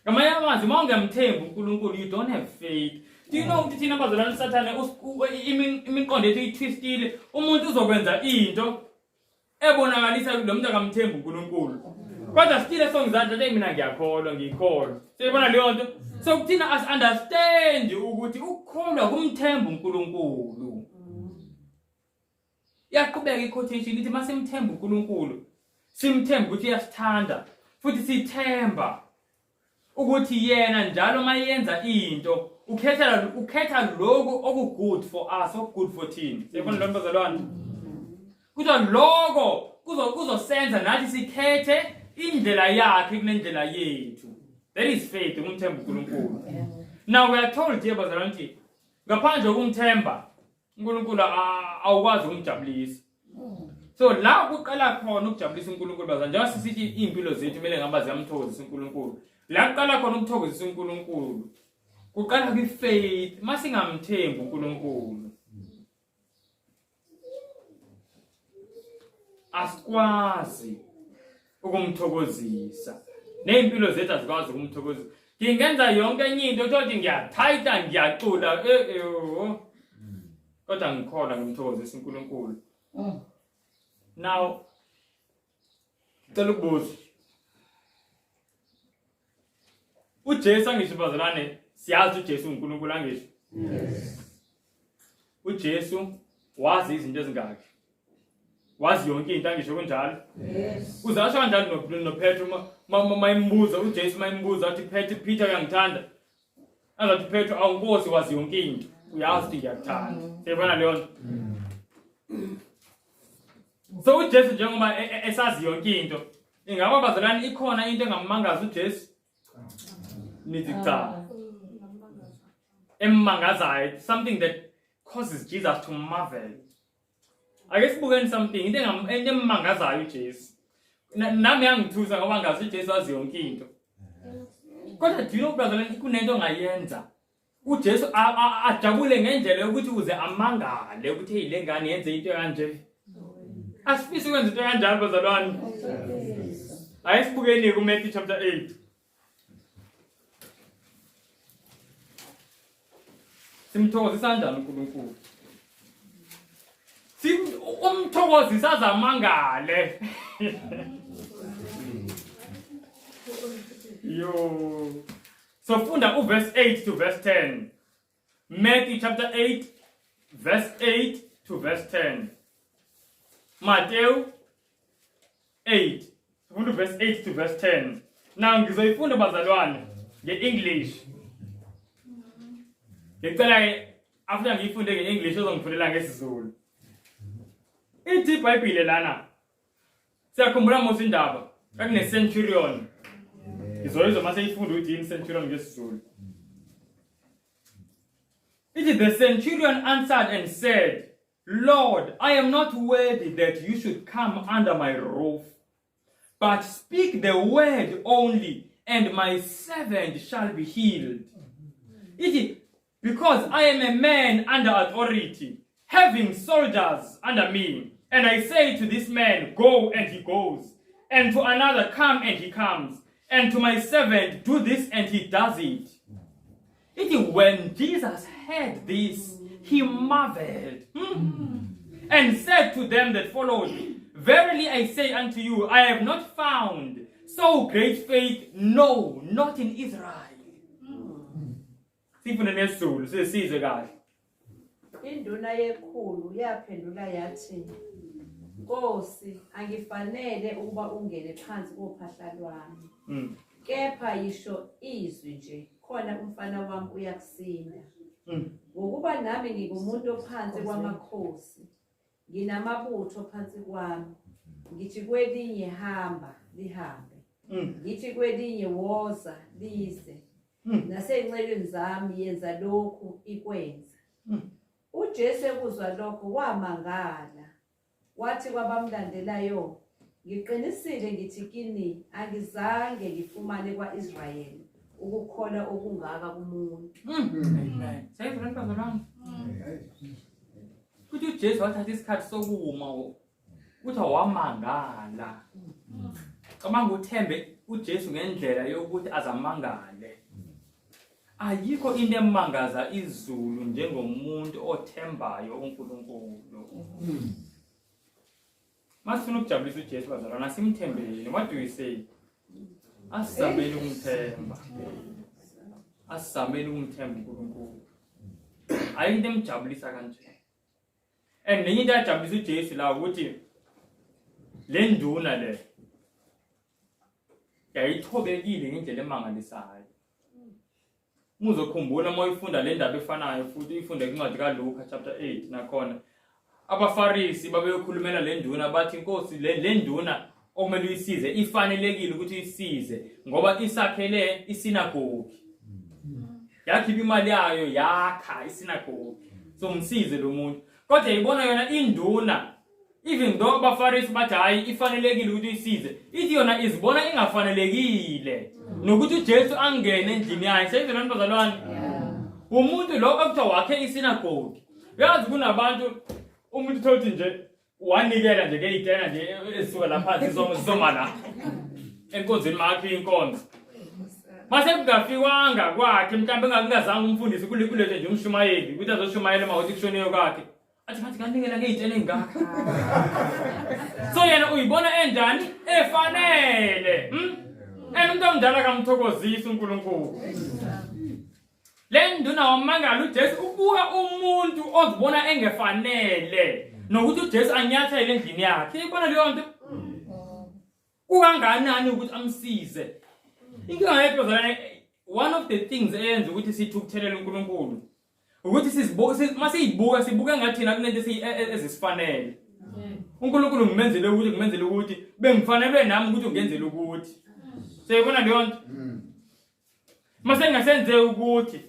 Ngamanye amazwi mawungamthembi uNkulunkulu you don't have faith. Do you know ukuthi thina bazalwane sathane imiqondo ethu itwistile umuntu uzokwenza into ebonakalisa lo muntu akamthembi uNkulunkulu. Kodwa still songizandla nje mina ngiyakholwa ngikholwa. Siyibona leyo nto? So kuthina as understand ukuthi ukukholwa kumthemba uNkulunkulu. Yaqhubeka iquotation ithi masimthemba uNkulunkulu simthemba ukuthi uyasithanda futhi sithemba ukuthi yena njalo mayenza into ukhetha lokho okugood for us, okugood for thina. Siyabona lo bazalwane? Kuthiwa lokho kuzosenza nathi sikhethe indlela yakhe kunendlela yethu. That is faith ukumthemba uNkulunkulu. Now we are told here bazalwane ukuthi ngaphandle kokumthemba uNkulunkulu awukwazi ukumjabulisa. So la kuqala khona ukujabulisa uNkulunkulu bazalwane njengoba sisithi impilo zethu kumele ngaba ziyamthokozisa uNkulunkulu. La kuqala khona ukuthokozisa uNkulunkulu. Kuqala kwi-faith masingamthembi uNkulunkulu. Asikwazi ukumthokozisa. Neimpilo zethu azikwazi ukumthokozisa. Ngingenza yonke enye into ukuthi ngiyathayita ngiyacula kodwa ngikholwa ngimthokozisa uNkulunkulu. Now ngicela ukubuza. uJesu angisho bazalwane siyazi uJesu uNkulunkulu angisho. Yes. uJesu wazi izinto ezingaki? Wazi yonke into angisho kunjalo? Yes. Uzasho kanjani noPetro mayimbuza uJesu mayimbuza athi Peter uyangithanda? Azathi Petro awunkosi wazi yonke into. Uyazi ukuthi ngiyakuthanda. Siyabona leyo nto? So uJesu njengoba esazi yonke into, ingaba bazalwane ikhona into engamangaza uJesu? Nithi cha. Emmangazayo, something that causes Jesus to marvel. I guess bukeni something into emmangazayo uJesu. Nami yangithusa ngoba ngazi uJesu wazi yonke into. Kodwa do you know bazalwane kunento ongayenza? uJesu ajabule ngendlela yokuthi uze amangale ukuthi hey le ngane yenze into kanje. Asifisi ukwenza into kanjalo bazalwane. Ayisibukeni ku Matthew chapter 8. Simthokozisa kanjani uNkulunkulu? Umthokozisa zamangale. Yo. So funda verse 8 to verse 10. Matthew chapter 8 verse 8 to verse 10. Matthew 8. Funda verse 8 to verse 10. Now ngizoyifunda bazalwane ngeEnglish. Ngicela after ngiyifunde ngeEnglish uzongifundela ngesiZulu. Ithi iBhayibheli lana. Siyakhumbula mose indaba kakune centurion. Ngizoyizwa mase ifunde ukuthi yini centurion ngesiZulu. The centurion answered and said, Lord, I am not worthy that you should come under my roof, but speak the word only, and my servant shall be healed. Because I am a man under authority, having soldiers under me, and I say to this man, go, and he goes, and to another, come, and he comes, and to my servant, do this, and he does it. When Jesus heard this, he marveled and said to them that followed, verily I say unto you, I have not found so great faith, no, not in Israel. Sifuna nesizulu sesize kahle. Induna yekhulu yaphendula yathi, Nkosi, angifanele ukuba ungene phansi kophahla lwami. Kepha yisho izwi nje, khona umfana wami uyakusinda. Ngokuba nami ngikumuntu ophansi kwamakhosi, nginamabutho phansi kwami. Ngithi kwelinye hamba, lihambe. Ngithi kwelinye woza, lize. Nasencelweni zami yenza lokhu ikwenza. UJesu ekuzwa lokho wamangala. Wathi kwabamlandelayo, ngiqinisile ngithi kini, angizange ngifumane kwa-Israyeli ukukholwa okungaka kumuntu. Amen. Sayibona bazalwane. Kuthi uJesu wathatha isikhathi sokuma uthi wamangala. Kamanga uthembe uJesu ngendlela yokuthi azamangale. Ayikho into emangaza izulu njengomuntu othembayo uNkulunkulu. Masifuna ukujabulisa uJesu bazalwane, asimthembele. What do you say? Asamele ukumthemba. Asamele ukumthemba uNkulunkulu. Ayinto emjabulisa kanje. And nenye into eyajabulisa uJesu la ukuthi le nduna le yayithobekile ngendlela emangalisayo. Muzokhumbula uma uyifunda le ndaba efanayo futhi uyifunde kwincwadi kaLuka chapter 8 nakhona abafarisi babeyokhulumela le nduna bathi inkosi le nduna okumele uyisize ifanelekile ukuthi uyisize ngoba isakhele isinagogi. Yakhipha imali yayo yakha isinagogi. So msize lo muntu. Kodwa yibona yona induna, even though abafarisi bathi hayi ifanelekile ukuthi uyisize, ithi yona izibona ingafanelekile nokuthi uJesu angene endlini yakhe. Sayizona bazalwane. Umuntu lo okuthiwa wakhe isinagogi. Uyazi kunabantu umuntu thothi nje wanikela nje ngeyitena nje esuka lapha sizoma la enkonzweni makhe inkonzo. Mase kungafikwanga kwakhe mhlambe ngingazange umfundisi kule nje umshumayeli ukuthi azoshumayela mawuthi kushoniyo kwakhe. Athi ngathi kanikela ngeyitena engaka. So yena uyibona enjani efanele. Umuntu omdala kamthokozisa uNkulunkulu. Le nduna wamangala uJesu ubuka umuntu ozibona engefanele nokuthi uJesu anyathele endlini yakhe. Ibona leyo nto. Ukanganani ukuthi amsize. Inkinga yethu bazalwane, one of the things eyenza ukuthi sithukuthelela uNkulunkulu ukuthi masiyibuka sibuka ngathi thina kunento ezisifanele. uNkulunkulu ngimenzele ukuthi bengifanelwe nami ukuthi ungenzele ukuthi. Seyibona leyo nto. Mase ngasenze ukuthi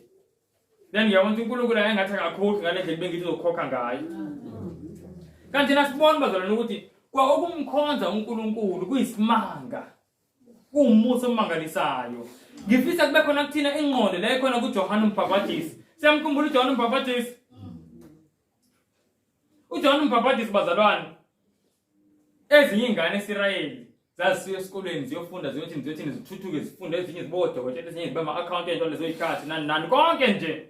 then ngiyabona uNkulunkulu engathi akakhokhi ngale ndlela bengithi uzokhokha ngayo. Kanti nasibona bazalwane ukuthi kwa okumkhonza uNkulunkulu kuyisimanga. Kuumusa omangalisayo. Ngifisa kube khona kuthina ingqondo la ekhona kuJohane uMbhaphatisi. Siyamkhumbula uJohane uMbhaphatisi. uJohane uMbhaphatisi bazalwane, ezinye ingane eSirayeli zasiya esikoleni ziyofunda ziyothi zithuthuke zifunde, ezinye zibodokotela, ezinye zibe ama-accountant lezo ikhathi nani konke nje.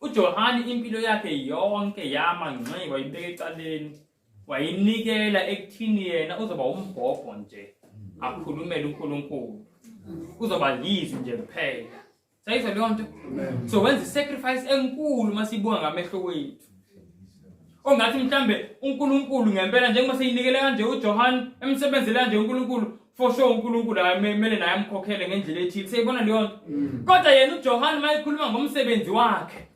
uJohane impilo yakhe yonke yamangceke wayibeka ecaleni, wayinikela ekuthini yena uzoba umbhobho nje akhulumele uNkulunkulu, uzoba lizwi nje kuphela. Sayizwa leyo nto. So wenza isacrifice enkulu masibuka ngamehlo wethu. Ongathi mhlambe uNkulunkulu ngempela njengoba seyinikele kanje uJohane emsebenzele kanje uNkulunkulu, for sure uNkulunkulu ayemele naye amkhokhele ngendlela ethile. Seyibona leyo nto. Kodwa yena uJohane mayikhuluma ngomsebenzi wakhe,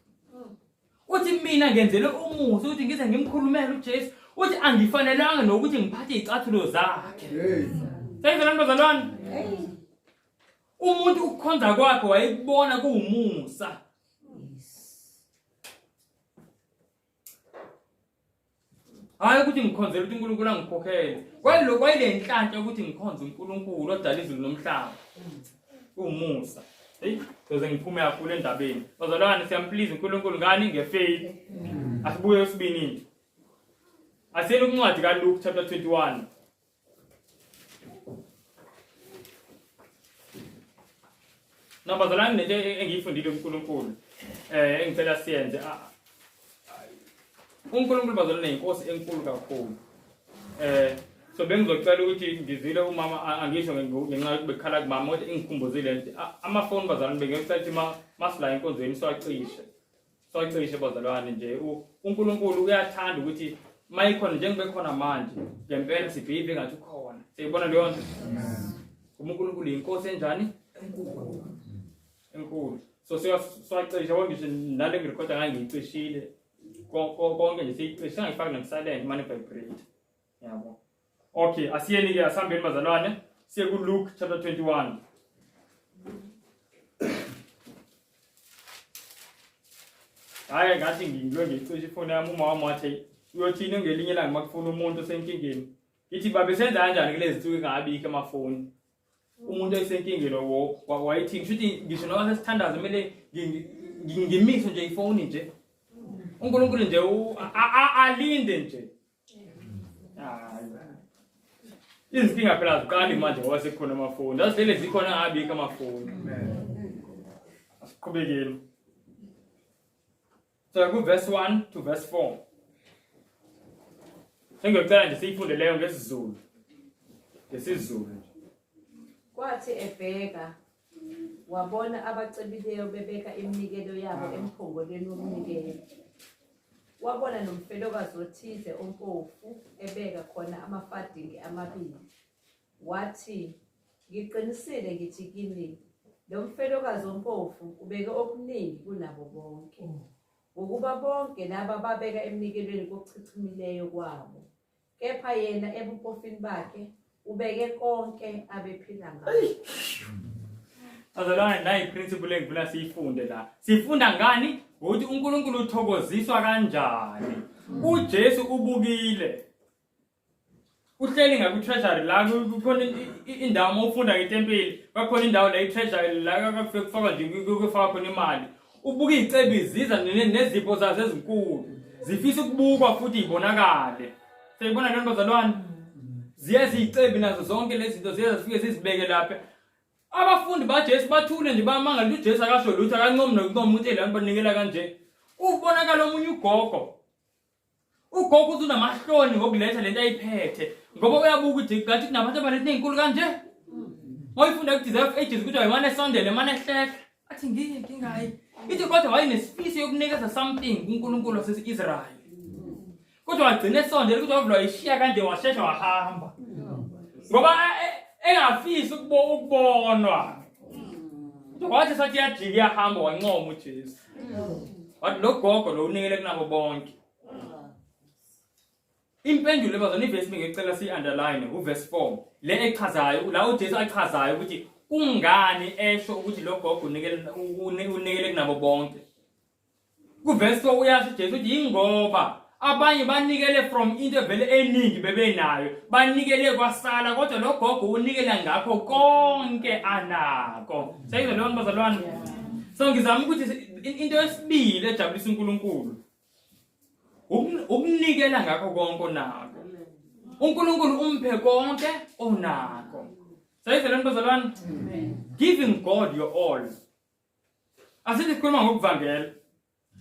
uthi mina ngenzele umusa ukuthi ngize ngimkhulumele uJesu, uthi angifanelanga nokuthi ngiphathe izicathulo zakhe. Sayizwa bazalwane. Umuntu ukukhonza kwakhe wayekubona kuumusa. hayi ukuthi ngikhonzela ukuthi uNkulunkulu angikhokhele kwalo kwayile inhlanhla ukuthi ngikhonze uNkulunkulu odala izulu nomhlaba umusa hey soze ngiphume kakhulu endabeni bazalwane siyamplize uNkulunkulu ngani ngefaith asibuye usibinini asiyeni ukuncwadi kaLuke chapter 21 nabazalwane nje engiyifundile uNkulunkulu engicela siyenze uNkulunkulu bazalwane inkosi enkulu kakhulu so bengizocela ukuthi ngizile umama angisho ngenxa bekhala kumama ukuthi ingikhumbuzile nje amafoni bazalwane bengicela ukuthi masila inkonzweni soyicishe bazalwane nje uNkulunkulu uyathanda ukuthi mayikhona njengoba khona manje ngempela sibhive ngathi ukhona siyibona leyo nto uNkulunkulu inkosi enjani enkulu so siyacisha ngisho nale ngirecorda ngangiyicishile konke nje siyicisha ngifaka ngisilent manje vibrate yabo okay asiyeni ke asambeni bazalwane siye ku Luke chapter 21 hayi ngathi ngicisha ifoni yami umama wathi uyothini ngelinye ilanga makufuna umuntu osenkingeni ithi babe senza kanjani kulezi zinsuku engabikho amafoni umuntu osenkingeni lo wayithi ngishuthi ngisho noba sesithandaza kumele ngimise nje ifoni nje uNkulunkulu nje alinde nje izinkinga phela ziqali manje ngoba sekukhona amafoni asivele zikhona ngabikho amafoni asiqhubekeni so ku verse 1 to verse 4 sengicela nje siyifunde leyo ngesiZulu kwathi ebheka wabona abacebileyo bebeka iminikelo yabo emphongolweni womnikelo wabona nomfelokazi othize ompofu ebeka khona amafadingi amabili wathi ngiqinisile ngithi kini lo mfelokazi ompofu ubeke okuningi kunabo bonke ukuba bonke laba babeka emnikelweni kokuchichimileyo kwabo kepha yena ebumpofini bakhe ubeke konke abephila ngakho azalwane nayi principle engifuna siyifunde la sifunda ngani ukuthi uNkulunkulu uthokoziswa kanjani uJesu ubukile uhleli ngaku treasury la kukhona indawo mawufunda ngetempeli bakhona indawo la i-treasury la kufike kufaka nje kufaka khona imali ubuka izicebi ziza nezipho zazo ezinkulu zifisa ukubukwa futhi ibonakale siyibona lento bazalwane ziyazicebi nazo zonke lezi zinto ziyazifike sizibeke lapha abafundi baJesu bathule nje bamangala ukuthi uJesu akasho lutho akancomi nokuncomi ukuthi elani banikela kanje ubonakala omunye ugogo uzunamahloni ngokuletha lento ayiphethe ngoba uyabuka ukuthi ngathi kunabantu abanethe inkulu kanje ngoyifunda ukuthi desire ages ukuthi ayimane esondele mane ehlehla athi ngingayi ithi kodwa wayenesifisi yokunikeza something kuNkulunkulu waseIsrael kodwa wagcina esondele ukuthi wavula ishiya kanje washesha wahamba ngoba engafisi ukubonwa wathi sathi yajika yahamba wancoma uJesu wathi lo gogo lo unikele kunabo bonke impendulo bazona ivesi ngicela si-underline uverse 4 le echazayo la uJesu achazayo ukuthi kungani esho ukuthi lo gogo unikele kunabo bonke kuverse 4 uyasho uJesu ukuthi ingoba abanye banikele from into vele eningi bebenayo banikele kwasala kodwa lo gogo unikela ngakho konke anako sayizwa leyo bazalwane so ngizama ukuthi into esibili ejabulisa uNkulunkulu ukunikela ngakho konke onako uNkulunkulu umphe konke onako sayizwa leyo bazalwane giving God your all asithi sikhuluma ngokuvangela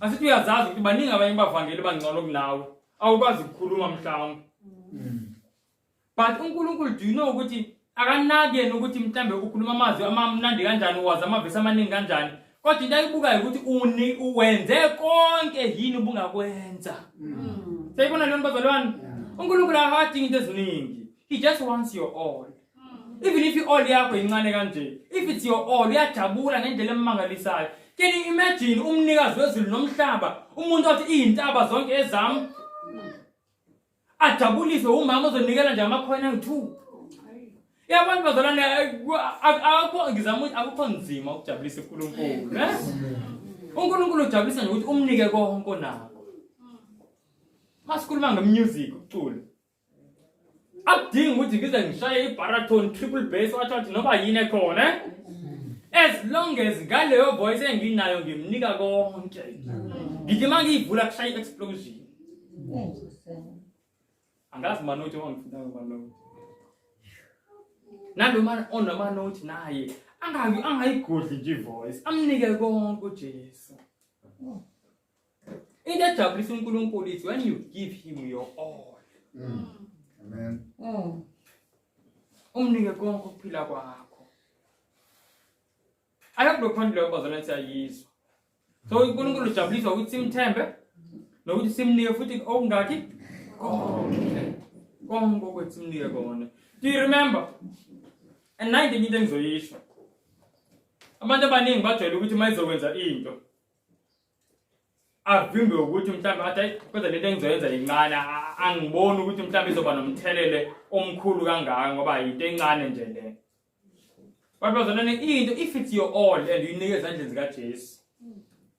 asithi uyazazi ukuthi baningi abanye bavangeli bangcono kunawe awukwazi ukukhuluma mhlawumbe but uNkulunkulu do you know ukuthi akanaki yena ukuthi mhlambe ukhuluma amazwi amamnandi kanjani wazi amavesi amaningi kanjani kodwa into ayibukayo ukuthi uwenze konke yini ubungakwenza sayibona leyo bazalwane uNkulunkulu akadingi into eziningi he just wants your all even if all yakho incane kanje if it's your all uyajabula ngendlela emangalisayo. Can you imagine umnikazi wezulu nomhlaba umuntu othi izintaba zonke ezami ajabuliswe umama ozonikela nje amakhoina ayi2 yabantu bazalwane akho ngizama ukuthi akukho nzima ukujabulisa uNkulunkulu uNkulunkulu ujabulisa nje ukuthi umnike konke onako masikhuluma ngemusic ukucula akudingi ukuthi ngize ngishaye ibaraton triple bass wathi noma yini ekhona as long as ngaleyo voice enginayo ngimnika konke ngithi mangivula kushaya explosion angazi manothi wangifuna ngamalothi nalo man onama note naye angayigodli nje voice amnike konke uJesu into ejabulisa uNkulunkulu is when you give him your all Amen. umnike konke ukuphila kwakho ayakudokhandle abazalwane siyayizwa so uNkulunkulu ujabulisa ukuthi simthembe nokuthi simnike futhi okungaki konke ukuthi simnike kona. Do you remember? And nayi into engizoyisho abantu abaningi bajwayele ukuthi mayizokwenza into avimbe ukuthi mhlawumbe athi kodwa lento engizoyenza incane angiboni ukuthi mhlawumbe izoba nomthelele omkhulu kangaka ngoba into encane nje le. Babazalwane into if it's your all and uyinike ezandleni zika Jesu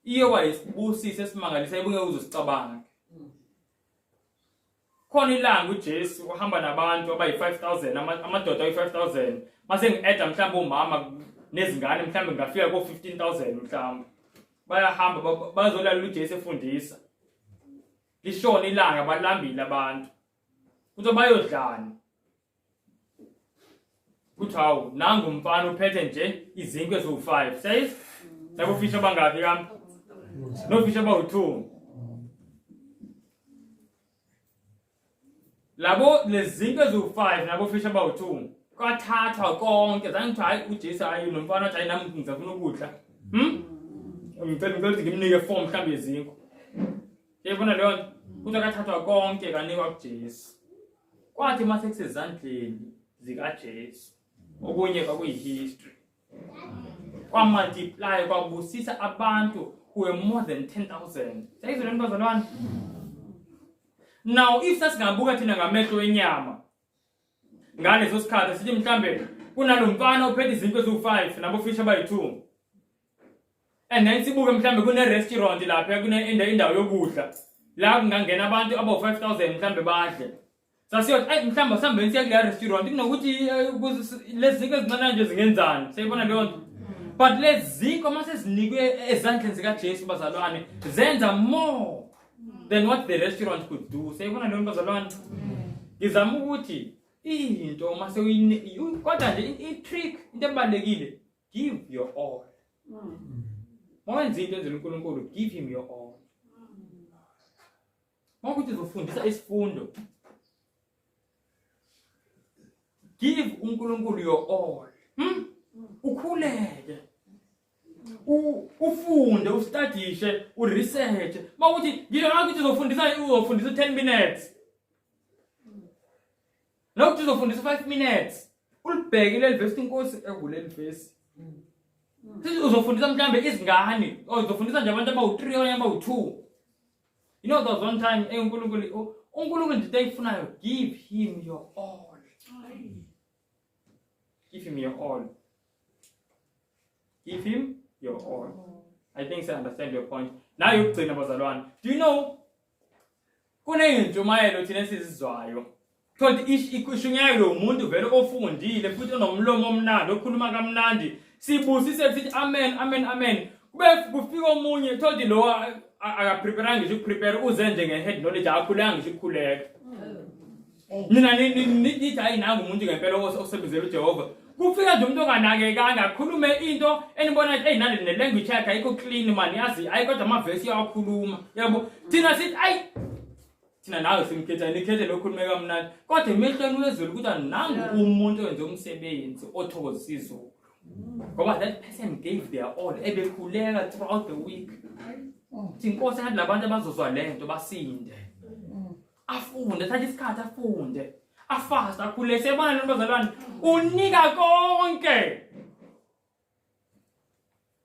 iyo wayisibusise esimangalisa ebungeke uzosicabanga. Khona ilanga uJesu uhamba nabantu abayi 5000 amadoda ayi 5000 mase ngieda mhlawumbe umama nezingane mhlawumbe ngafika ko 15000 mhlawumbe bayahamba bazolala uJesu efundisa lishona ilanga balambile abantu kuthi bayodlana kuthi hawu nangu umfana uphethe nje izinkwe ezu5 says labo fisha bangafi kambe no fisha bawu2 labo lezinkwe ezu5 nabo fisha bawu2 kwathathwa konke zangithi hayi uJesu hayi nomfana wathi hayi nami ngizafuna ukudla ngicela ukuthi ngimnike 4 mhlawumbe izinkwe yebona leyo nto kuthi akathathwa konke kanikwa kuJesu kwathi mase kusezandleni zika Jesu okunye kwakuyihistory kwamultiply kwabusisa abantu who were more than 10,000 sayizwe lento bazalwane. Now if sasingabuka thina ngamehlo enyama ngaleso sikhathi sithi mhlambe kunalomfana ophethe izinkwe ezu5 nabo fish abayi2 and then sibuke mhlambe kune restaurant lapha kune indawo yokudla la kungangena abantu aba 5000 mhlambe badle sasiyothi ay mhlambe sambe siya kule restaurant kunokuthi lezi zinto ezincane nje zingenzani sayibona leyo nto but lezi zinto mase zinikwe ezandleni zika Jesu bazalwane zenza more than what the restaurant could do. Sayibona leyo nto bazalwane ngizama ukuthi into mase kodwa nje i-trick into ebalekile give your all. Mwenze into enzela uNkulunkulu give him your all. Mawukuthi uzofundisa isifundo give uNkulunkulu your all. Ukhuleke ufunde ustudishe uresearch mawukuthi ngilo ngakuthi uzofundisa 10 minutes nokuthi uzofundisa 5 minutes ulibheke leli verse inkosi ekule verse uzofundisa mhlambe izingane uzofundisa nje abantu abawu3 okanye abawu2 you know there was one time uNkulunkulu nje eyifunayo give him your all. Give him your all. Give him your all. I think I understand your point. Now you think bazalwane. Do you know kuneyintshumayelo thina sizizwayo thothi ikushunyayelo umuntu vele ofundile futhi onomlomo omnandi okhuluma kamnandi sibusise sithi amen amen amen kube kufika omunye thothi lo akaprepare ngisho ukuprepare uze nje ngehead knowledge akhulanga ngisho ukukhuleka nina nithi hayi nangu umuntu ngempela osebenzela uJehova kufika nje umuntu onganakekanga akhulume into enibona ukuthi nani ne language yakhe ayikho clean man yazi ayikodwa amavesi yakhuluma yabo thina sithi ayi thina nawe simkhetha nikhethe lokhulume kamnandi kodwa emehlweni wezulu ukuthi nangu umuntu owenza umsebenzi othokozisa izulu ngoba that person gave their all ebekhuleka throughout the week inkosi yathi labantu abazozwa lento basinde afunde thatha isikhathi afunde afasta akhule sebona lento bazalwane unika konke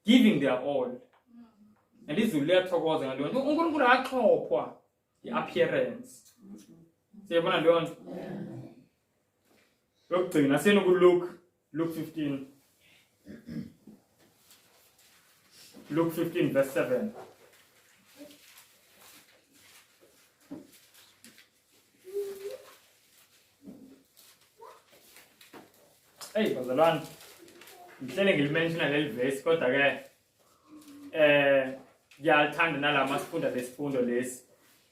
giving their all and izulu liyathokoza ngaleyo nto uNkulunkulu akaxhophwa i-appearance siyabona leyo nto lokugcina senu Luke 15 Luke 15 verse 7 Hey bazalwane, ngihlele ngilimenshina leli verse kodwa ke ngiyalithanda nalama sifunda lesifundo lesi.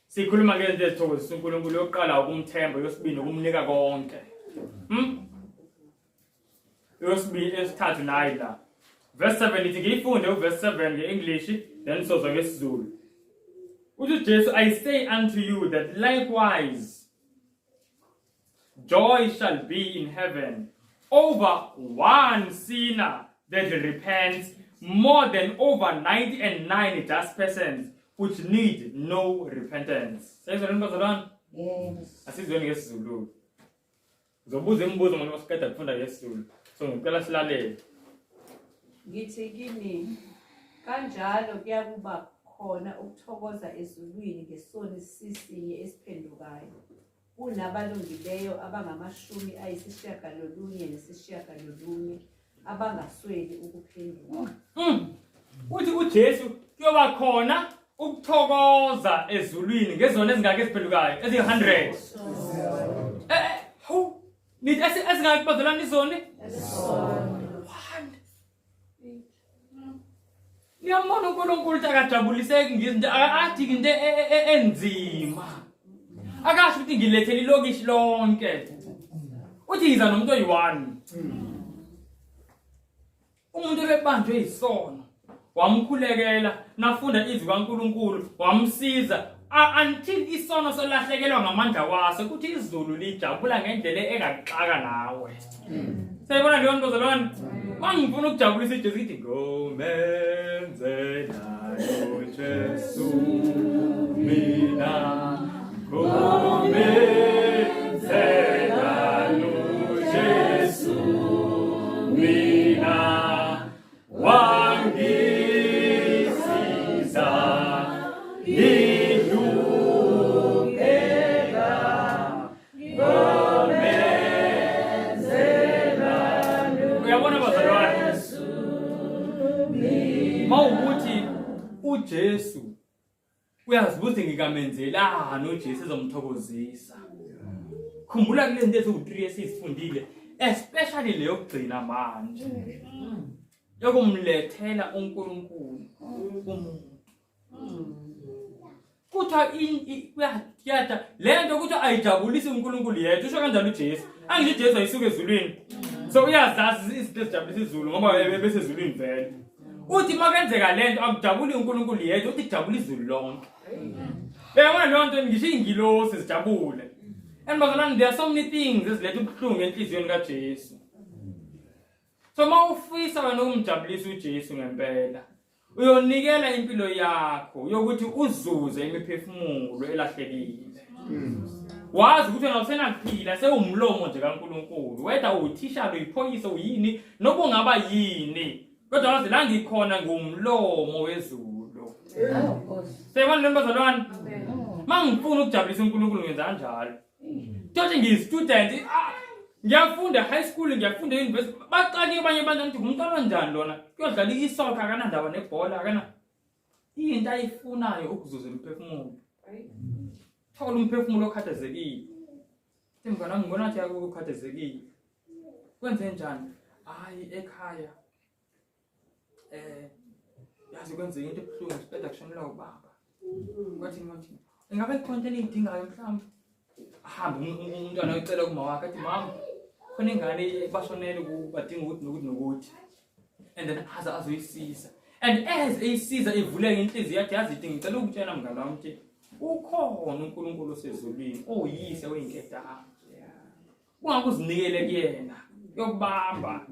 Sikhuluma ngezinto ezithokozisa uNkulunkulu, yokuqala ukumthemba, yosibili ukumnika konke. Yosibili esithathu nayi la. Verse 7 lithi ngiyifunde uverse 7 nge-English then sizozwa ngesiZulu. Uthi Jesu, I say unto you that likewise joy shall be in heaven over one sinner that repents more than over 99 just persons which need no repentance. Sayizwa bazalwane? Yes. Asizweni ngesiZulu. Uzobuza imibuzo ngoba siqeda ukufunda ngesiZulu. So ngicela silalele. Ngithi kini kanjalo kuyakuba khona ukuthokoza ezulwini ngesoni sisinye esiphendukayo. Kunabalungileyo abangamashumi ayisishiyagalolunye nesishiyagalolunye abangasweli ukuphenduka. Uthi uJesu kuyoba khona ukuthokoza ezulwini ngezona ezingake eziphendukayo ezi100. Nithi ezingake bazalwane izoni? Niyambona uNkulunkulu akajabuliseki ngizinto athi into enzima. Akasho ukuthi ngilethele ilokishi lonke. Uthi yiza nomuntu oyi1. Umuntu obebanjwe isono wamkhulekela nafunda izwi kaNkulunkulu wamsiza until isono solahlekelwa ngamandla waso ukuthi izulu lijabula ngendlela engaxaka nawe. Sayibona leyo nto bazalwane? Mangifuna ukujabulisa iJesu ngithi ngomenzela uJesu mina ngomenzela uJesu mina wangisiza ngilungela ngomenzela. Uyabona bazalwane? Mawukuthi uJesu uyazi ukuthi ngikamenzelani uJesu ezomthokozisa. Khumbula kule zinto eziwu3 esizifundile, especially leyo kugcina manje. Yokumlethela uNkulunkulu umuntu. Kuthiwa kuyathatha lento ukuthi ayijabulisi uNkulunkulu yedwa. Usho kanjani uJesu? Angisho uJesu ayisuka ezulwini. So uyazazi izinto ezijabulisa izulu ngoba bese ezulwini vele. Uthi makenzeka lento akujabuli uNkulunkulu yedwa, uthi jabula izulu lonke. Uyabona leyo nto ngisho ingilosi zijabule. And bazalwane, there are so many things eziletha ubuhlungu enhliziyweni kaJesu. So mawufisa wena ukumjabulisa uJesu ngempela, uyonikela impilo yakho yokuthi uzuze imiphefumulo elahlekile. Wazi ukuthi wena usenaphila sewumlomo nje kaNkulunkulu, whether uthishalo uyiphoyisa uyini noba ungaba yini, kodwa wazi la ngikhona ngumlomo wezulu. Sayibona le bazalwane? Mangifuna ukujabulisa uNkulunkulu ngenza kanjalo. Njengoba ngiyistudent, ngiyafunda high school, ngiyafunda university, baqale abanye abantu ukuthi ngumntwana onjani lona, kuyodlala isoccer akanandaba nebhola akana. Into ayifunayo ukuzuza umphefumulo. Thola umphefumulo okhathazekile. Ngibona ngibona ukuthi yakukhathazekile. Kwenze njani? Hayi ekhaya. Yazi kwenze into ebuhlungu siceda kushonela ubaba. Kwathi ngathi ingabe ikhona into engidingayo mhlawumbe. Hamba umntwana uyicela kuma wakhe athi mama khona ingane bashonele kubadinga ukuthi nokuthi nokuthi. And then azoyisiza. And as eyisiza evuleka inhliziyo yakhe yazi ithi ngicela ukutshela mngane wami ukuthi ukhona uNkulunkulu osezulwini oyise weyinketanga. Ungakuzinikele kuyena yokubamba.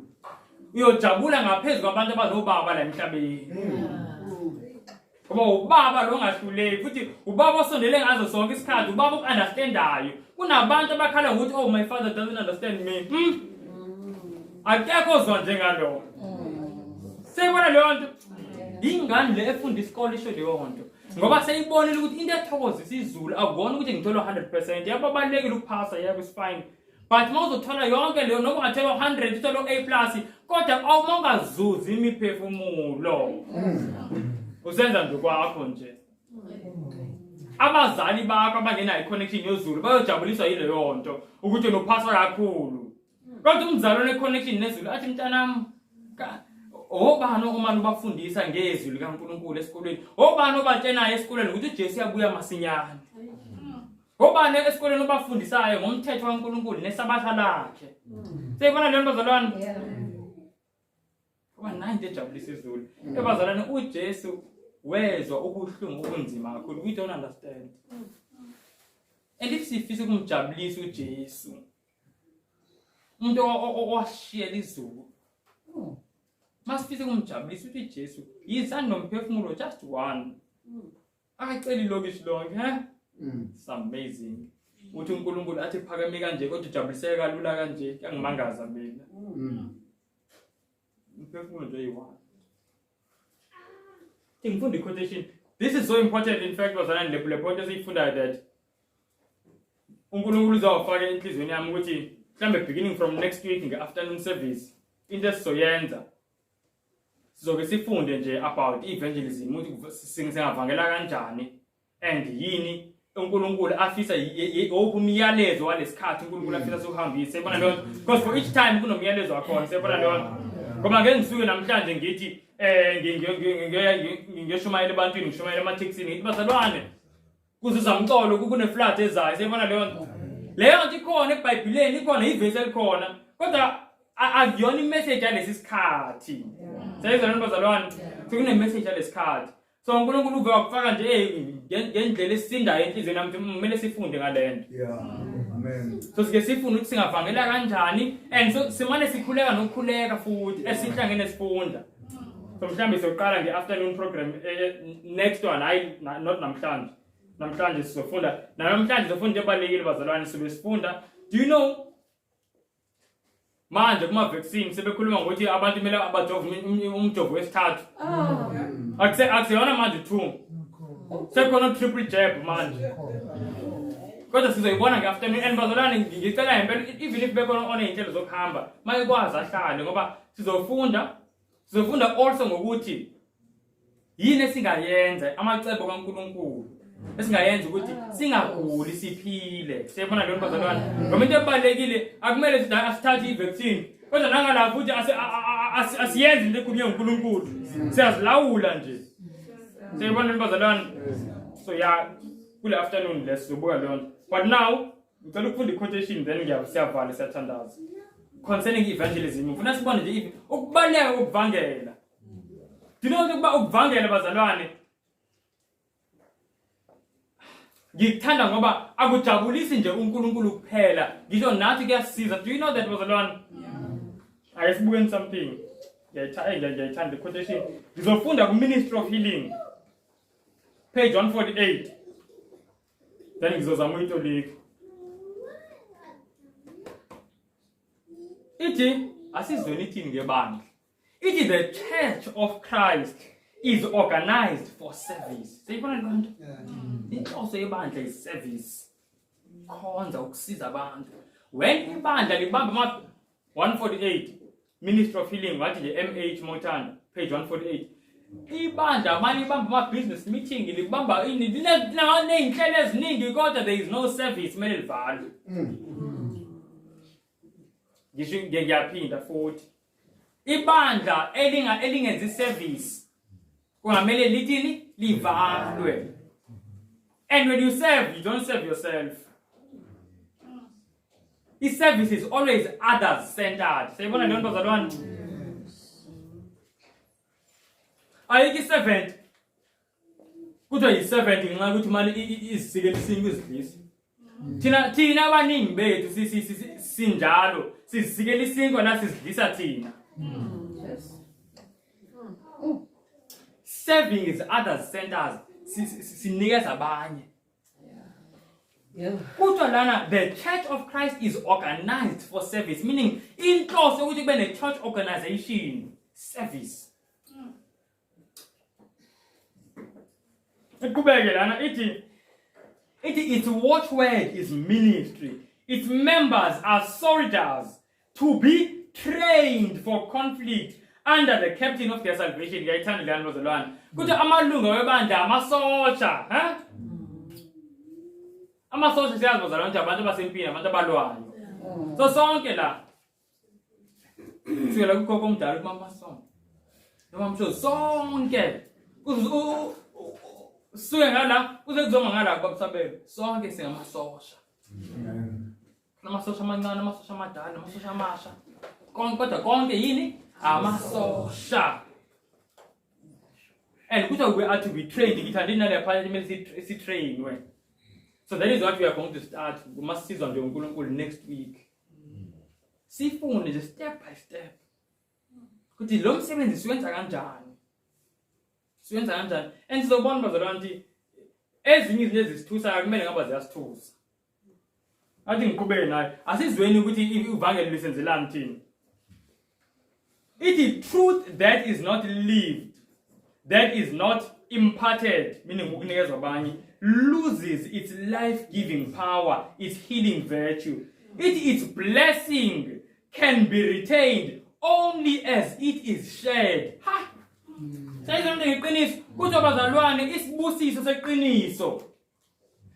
Uyojabula ngaphezulu kwabantu abanobaba la emhlabeni. Ngoba ubaba lo ongahluleki futhi ubaba osondele ngazo sonke isikhathi, ubaba okunderstandayo. Kunabantu abakhala ukuthi oh my father doesn't understand me. Akekho ozwa njengalo. Seyibona leyo nto. Ingane le efunda isikole isho leyo nto. Ngoba seyibonile ukuthi into ethokozisa izulu akubona ukuthi ngithola 100%. Yababalekile ukuphasa yabo is fine. But mawuzothola yonke leyo noma ungathola 100 uthola A+, kodwa awumongazuzi imiphefumulo. Usenza nje kwakho nje. Abazali bakho abangenayo iconnection yozulu bayojabuliswa yileyo nto ukuthi unophasa kakhulu. Kodwa umzalo ne-connection nezulu athi mntanami obani omani ubafundisa ngezwi likaNkulunkulu esikoleni obani obatshenayo esikoleni ukuthi uJesu uyabuya masinyane obani esikoleni obafundisayo ngomthetho kaNkulunkulu nesabatha lakhe seyibona le nto bazalwane kuba nanje ejabulisa izulu ebazalwane uJesu wezwa ubuhlungu obunzima kakhulu we don't understand and if sifisa ukumjabulisa uJesu umuntu owashiyela izulu masifisa ukumjabulisa uthi Jesu yizani nomphefumulo just one akacela ilokishi lonke it's amazing uthi uNkulunkulu athi phakame kanje kodwa ujabuliseke kalula kanje yangimangaza mina umphefumulo nje yi-one ngifunda i-quotation this is so important in fact bazalwane le point esiyifunda that uNkulunkulu uzawufaka enhlizweni yami ukuthi mhlambe beginning from next week nge-afternoon service into esizoyenza sizoke sifunde nje about evangelism ukuthi singavangela kanjani and yini uNkulunkulu afisa umyalezo walesikhathi uNkulunkulu afisa sokuhambisa sebona leyo because for each time kunomyalezo wakhona sebona leyo ngoba ngeke ngisuke namhlanje ngithi ngishumayela ebantwini ngishumayela emathekisini ngithi bazalwane kuzizamcolo kuneflat ezayo sebona leyo nto ikhona eBhayibhelini ikhona ivesi elikhona kodwa akuyona imessage yalesi sikhathi sayizona bazalwane sekune message yalesikhathi so uNkulunkulu uve wakufaka nje ngendlela esisindayo enhlizweni yami kumele sifunde ngalento Amen. so sike sifuna ukuthi singavangela kanjani and so simane sikhuleka nokukhuleka futhi esihlangene sifunda so mhlambe sizoqala nge-afternoon program next one hayi not namhlanje sizofunda namhlanje sizofunda ebalekile bazalwane sibe sifunda do you know manje kuma vaccine sebekhuluma ngokuthi abantu kumele abajove umjovo wesithathu akuseyona manje 2 sekhona triple jab manje kodwa sizoyibona nge-afternoon and bazalwane ngicela ngempela even if bekhona oney'nhlelo zokuhamba maye kwazi ahlale ngoba sizofunda also ngokuthi yini esingayenza amacebo kaNkulunkulu esingayenza ukuthi singaguli siphile siyabona leyo bazalwane ngoba into ebalekile akumele sithi asithathe i-vaccine kodwa nangala futhi asiyenzi into ekhulunywe uNkulunkulu siyazilawula nje siyabona leyo bazalwane so ya kule afternoon lesizobuka leyo nto but now ngicela ukufunda i-quotation then siyavala siyathandaza concerning evangelism ngifuna sibone nje ukubaleka kokuvangela dinothi ukuba ukuvangela bazalwane ngikuthanda ngoba akujabulisi nje uNkulunkulu kuphela ngisho nathi kuyasiza do you know that bazalwane ayisibuke something ngiyayithanda quotation ngizofunda ku Ministry of Healing page 148 then ngizozama uyitolika ithi asizweni ithini ngebandla ithi the Church of Christ is organized for service seyibona lonto inhloso yebandla is service khonza ukusiza abantu when ibandla libamba 148 Ministry of Healing wathi nje MH Mothana page 148 ibandla manje libamba ama-business meeting libamba ney'nhlelo eziningi kodwa there is no service kumele livalwe ngisho ngiyaphinda futhi ibandla elingenzi service kungamele lithini livalwe and when you serve you don't serve yourself i-service is always others centered sayibona leyo nto bazalwane ayikho i-servant kuthiwa yi-servant ngenxa yokuthi mali izisikele isinto izidlisi thina abaningi bethu sinjalo sizisikele isinto nasizidlisa thina serving is others centers sinikeza abanye kuthiwa lana the Church of Christ is organized for service meaning inhloso ukuthi kube ne-church organization service iqhubeke lana ithi its watchword is ministry its members are soldiers to be trained for conflict under the captain of their salvation ngiyayithanda lana bazalwane kuthi amalunga webandla amasosha amasosha siyazi bazalwane ukuthi abantu abasempini abantu abalwayo so sonke la Sukela kukhokho omdala kumama sonke. Noma msho sonke. Suke ngala kuze kuzoma ngala kubabusabele. Sonke singamasosha. Namasosha amancane, amasosha amadala, amasosha amasha. Kodwa konke yini? Amasosha. And we are to be trained. It and dinner parliament train. So that is what we are going to start. We must see on the next week. See phone is step by step. Kuti lo msebenzi siwenza kanjani? Siwenza kanjani? And so one was around ezinye izinto ezisithusa akumele ngaba ziyasithusa. Athi ngiqhubeke naye. Asizweni ukuthi ivangeli lisenzelani thina. It is truth that is not lived, that is not imparted, meaning ukunikezwa abanye, loses its life-giving power, its healing virtue. Its blessing can be retained only as it is shared. Ha! Sayizonke ngeqiniso, kuthi abazalwane isibusiso seqiniso.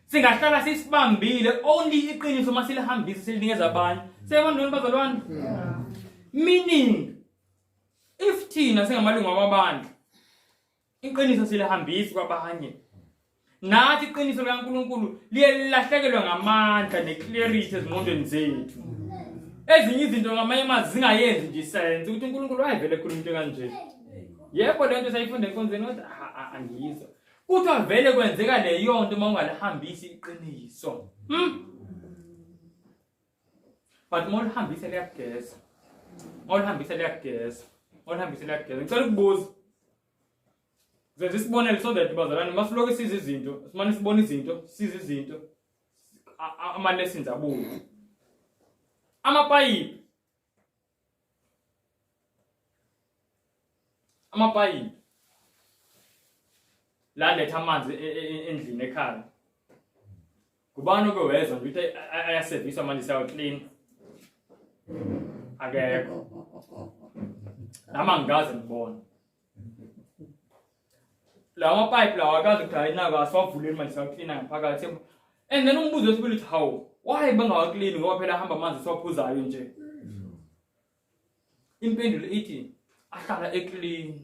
Singahlala sisibambile only iqiniso masilihambisa silinikeza abanye. Seyabona bazalwane? Meaning if thina singamalungu amabandla iqiniso silihambisa kwabanye. Nathi iqiniso likaNkulunkulu liyelahlekelwa ngamandla neclarity ezimondweni zethu. Ezinye izinto ngamanye amazi zingayenzi nje sense ukuthi uNkulunkulu wayevele ekhuluma into kanje. Yebo lento sayifunda enkonzweni kodwa angizwa. Kuthiwa vele kwenzeka leyo nto uma ungalihambisi iqiniso. But uma ulihambisa liyageza. Olihambisa liyageza. Ngicela ukubuza. Zenza isibonelo so that bazalwane masiloke siza izinto, simane sibona izinto, siza izinto. Ama lessons abuye. Amapayipi. La letha amanzi endlini ekhaya. Kubani okwezwa nje ukuthi ayaservice manje sayo clean. Akekho. Nama ngigazi ngibona. La mapipe lawa akazi kudayina akaswavuleni manje sayo clean ngaphakathi. And then umbuzo wesibili uthi how? Why bengawa clean ngoba phela hamba amanzi siwaphuzayo nje. Impendulo ithi ahlala eclean.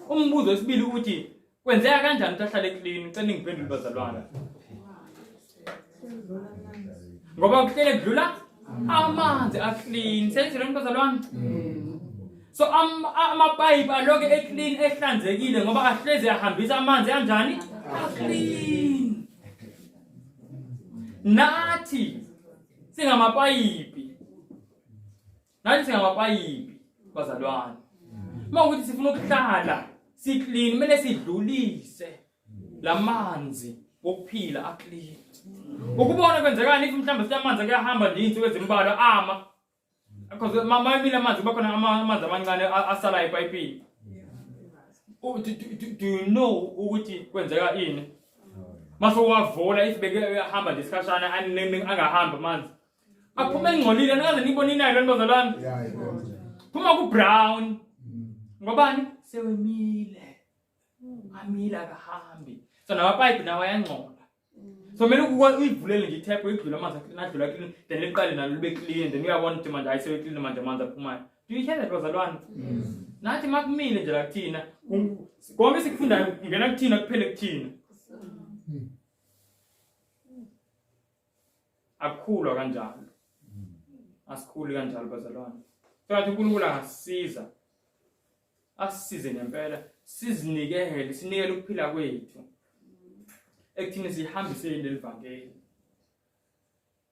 Umbuzo wesibili uthi kwenzeka kanjani ukuthi ahlale eclean? Ngicela ngiphendule bazalwana. Ngoba kuhlele kudlula amanzi aclean. Senzile bazalwana? So amapipe aloke eclean ehlanzekile ngoba ahleze ahambisa amanzi kanjani? Aclean. Nathi singamapayipi bazalwane. Mawukuthi sifuna ukuhlala siclean kumele sidlulise lamanzi wokuphila aclean. Ukubona kwenzekani if mhlawumbe siyamanzi kuyahamba nje insuku ezimbalwa because mama yimile amanzi bakhona amanzi amancane asala epayipini. Do you know ukuthi kwenzeka ini? Maso wavola isibeke hamba discussion angahamba amanzi. Aphuma engcolile nikaze nibona inayo lento bazalwane. Phuma ku brown. Ngobani? Sewemile. Amila akahambi. So namapipe nawo ayangcola. So mele uyivulele nje tap uyidlula amanzi adlula clean then liqale nalo libe clean then uyabona ukuthi manje ayisewe clean manje amanzi aphumayo. Do you hear that bazalwane? Nathi makumile nje la kuthina. Konke sikufundayo ngena kuthina kuphele kuthina. Akukhulwa kanjalo. Asikhuli kanjalo bazalwane. Futhi uNkulunkulu angasiza. Asisize ngempela, sizinikele, sinikele ukuphila kwethu. Ekuthini sihambiseni lelivangeli.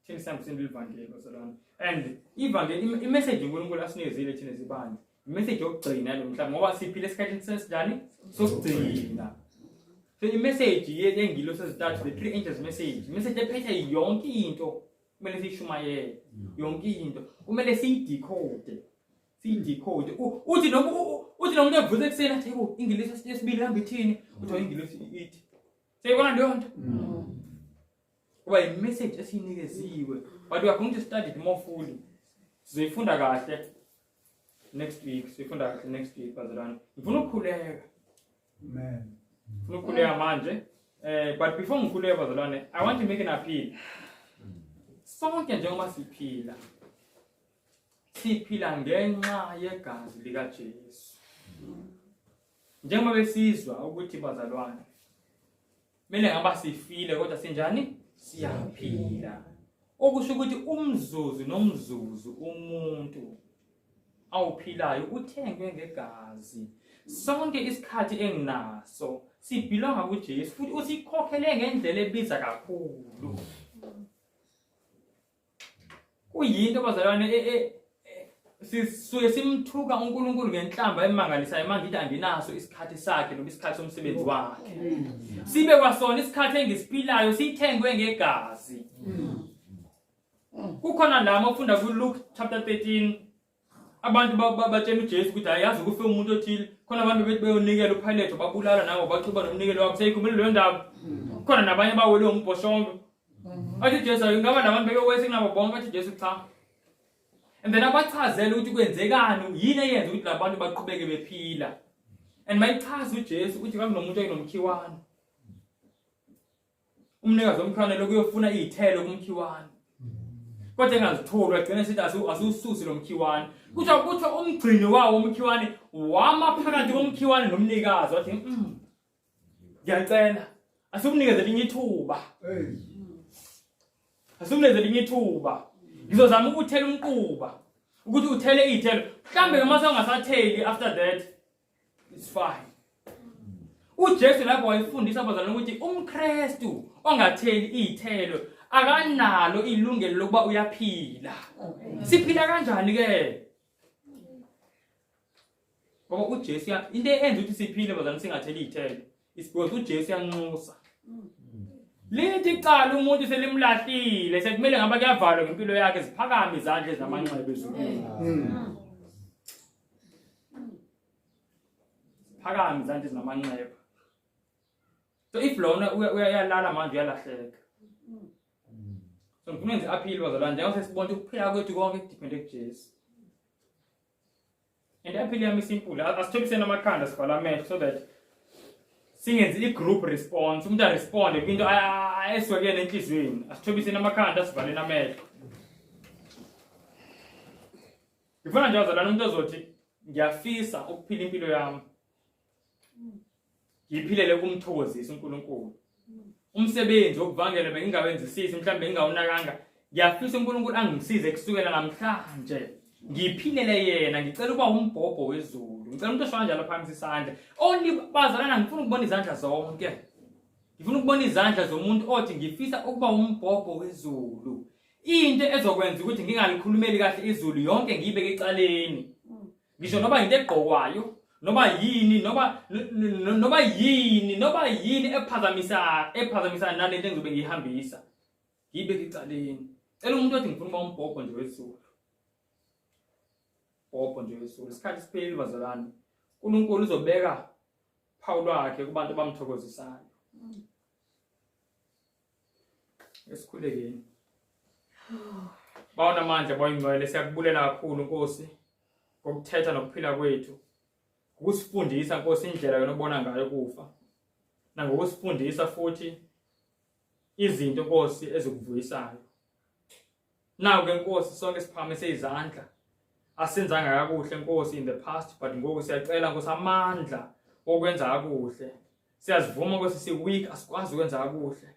Thina sihambiseni lelivangeli bazalwane. And ivangeli imessage uNkulunkulu asinikezile thina zibani. Imessage yokugcina lo mhlaba ngoba siphile esikhathini senjani? Sokugcina. So imessage yengilo sezithathu the three angels message. Message ephethe yonke into kumele siyishumayele. Yonke into kumele siyidecode. Uthi noma uyavuza eksena athi yebo ingilisi yesibili hamba ithini? Uthi ingilisi ithi. Seyibona leyo nto? Kuba imessage esinikeziwe. But we are going to study it more fully. Sizoyifunda kahle next week. Bazalwane. Ngifuna ukukhuleka. Amen. Ngifuna manje. But before ngikhuleka bazalwane, I want to make an appeal. Sonke njengoba siphila. siphila ngenxa yegazi likaJesu. Njengoba besizwa ukuthi bazalwane kumele ngaba sifile kodwa sinjani siyaphila. Okusho ukuthi umzuzu nomzuzu umuntu awuphilayo uthengwe ngegazi. Sonke isikhathi enginaso sibhilonga kuJesu futhi usikhokhele ngendlela ebiza kakhulu. Kuyinto bazalwane sisuke simthuka uNkulunkulu ngenhlamba emangalisayo manje ngithi andinaso isikhathi sakhe noma isikhathi somsebenzi wakhe. Sibe kwasona isikhathi engisiphilayo sithengwe ngegazi. Kukhona la mafunda ku Luke chapter 13 abantu batshela uJesu ukuthi ayazi ukufe umuntu othile. Khona abantu bethi beyonikela uPilate babulala nawo baxuba nomnikelo wakhe seyikhumile leyo ndaba. Khona nabanye bawele umbhoshongo. Athi Jesu ngaba nabantu bekewese kunabo bonke athi Jesu cha. And then abachazela ukuthi kwenzekani yini eyenza ukuthi labantu baqhubeke bephila. And mayichaza uJesu ukuthi kwakunomuntu oyinomkhiwane. Umnikazi womkhiwane lokuyofuna izithelo kumkhiwane. Kodwa engazithola agcina sithi asususi lo mkhiwane. Kuthiwa umgcini wawo umkhiwane wama phakathi komkhiwane nomnikazi wathi ngiyacela asumnikeze linye ithuba. Asumnikeze linye ithuba. Ngizozama ukuthela umquba ukuthi uthele izithelo. Mhlambe ngamase ungasatheli after that it's fine. uJesu lapho wayefundisa abazalwane ukuthi umKristu ongatheli izithelo akanalo ilungelo lokuba uyaphila. Siphila kanjani ke? Ngoba uJesu into eyenza ukuthi siphile bazalwane singatheli izithelo because uJesu yanxusa. Lithi qala umuntu selimlahlile sekumele ngaba kuyavalwa ngempilo yakhe ziphakame izandla ezamanxeba ezulwini. Phakame izandla ezamanxeba. So if lona uyalala manje uyalahleka. So ngifuna nje aphile bazalwane njengoba sesibona ukuphila kwethu konke kudepende kuJesu. And aphile yami simple asithobiseni amakhanda sivala amehlo so that singenzi i-group response umuntu aresponde kwinto ayeswekene enhlizweni asithobiseni amakhanda sivaleni amehlo. Ngifuna nje bazalwane umuntu ozothi ngiyafisa ukuphila impilo yami ngiphilele kumthokozisa uNkulunkulu. Umsebenzi wokuvangela bengingawenzisisi mhlawumbe ngingawunakanga ngiyafisa uNkulunkulu angisize kusukela namhlanje ngiphilele yena ngicela ukuba umbhobho wezulu. Ngicela umuntu oshaya njalo phansi isandla. Only bazalana ngifuna ukubona izandla zonke. Ngifuna ukubona izandla zomuntu othi ngifisa ukuba umbhobho wezulu. Into ezokwenza ukuthi ngingalikhulumeli kahle izulu yonke ngiyibeke ecaleni. Ngisho noba into egqokwayo noba yini ephazamisa nale nto engizobe ngihambisa ngiyibeke ecaleni. Cela umuntu othi ngifuna ukuba umbhobho nje wezulu. Bhobho nje wezulu. Isikhathi sipheli bazalwane. uNkulunkulu uzobeka phawu lwakhe kubantu bamthokozisayo. Esikhulekeni. Bawona amandla bayingcwele siyakubulela kakhulu Nkosi ngokuthetha nokuphila kwethu. Ukusifundisa Nkosi indlela yonobona ngayo kufa. Nangokusifundisa futhi izinto Nkosi ezikuvuyisayo. Nawu ke Nkosi sonke siphamise izandla. Asenzanga kakuhle Nkosi in the past but ngoku siyacela Nkosi amandla okwenza kakuhle. Siyazivuma Nkosi si-weak asikwazi ukwenza kakuhle.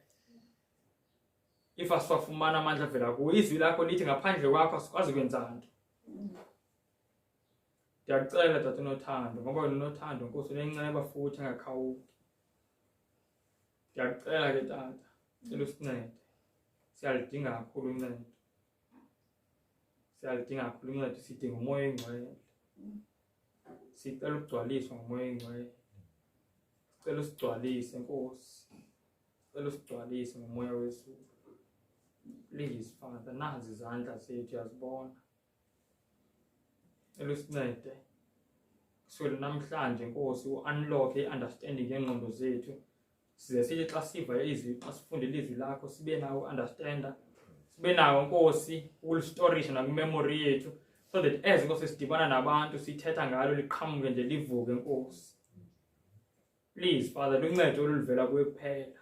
If asifumana amandla vela kuwe izwi lakho lithi ngaphandle kwakho asikwazi ukwenza nto. Ngiyacela Tata unothando ngoba wena unothando Nkosi unenceba futhi engakhawuki. Ngiyacela ke Tata cela usincede. Siyalidinga kakhulu uncedo. Siyalidinga kakhulu uncedo sidinga umoya engcwele. Sicela ukugcwaliswa ngomoya engcwele. Sicela usigcwalise Nkosi. Sicela usigcwalise ngomoya wezulu. Please Father nazi izandla zethu yazibona. Elusincede kusukela namhlanje Nkosi u-unlock i-understanding yengqondo zethu. Size sithi xa siva izwi xa sifundile izwi lakho sibe nawo understanda. Sibe nawo Nkosi ukulistorisha nakumemory yethu so that as Nkosi sidibana nabantu sithetha ngalo liqhamuke nje livuke Nkosi. Please Father luncedo oluvela kuwe kuphela.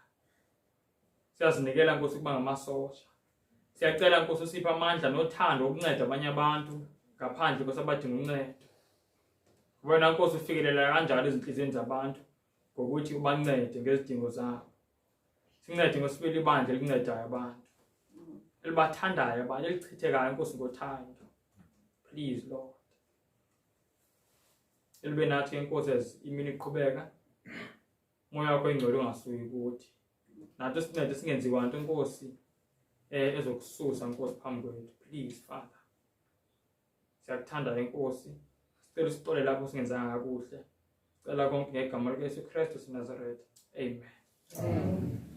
Siyazinikela Nkosi kuba ngamasosha. Siyacela Nkosi usiphe amandla nothando ukunceda abanye abantu ngaphandle kwesabadinga uncedo. Wena Nkosi ufikelela kanjalo ezinhliziyweni zabantu ngokuthi ubancede ngezidingo zabo. Sincede ngosibili ibandla elincedayo abantu, elibathandayo abantu, elichithekayo Nkosi ngothando. Please Lord, elibe nathi Nkosi as imini iqhubeka, moya wakho engcwele ungasuki kuthi. Nathi sincede singenziwa nto Nkosi ezokususa Nkosi phambi kwethu. Please Father, siyakuthanda Nkosi, sicela usixole lapho singenzanga kakuhle. Sicela konke ngegama likaYesu Kristu waseNazaretha. Amen.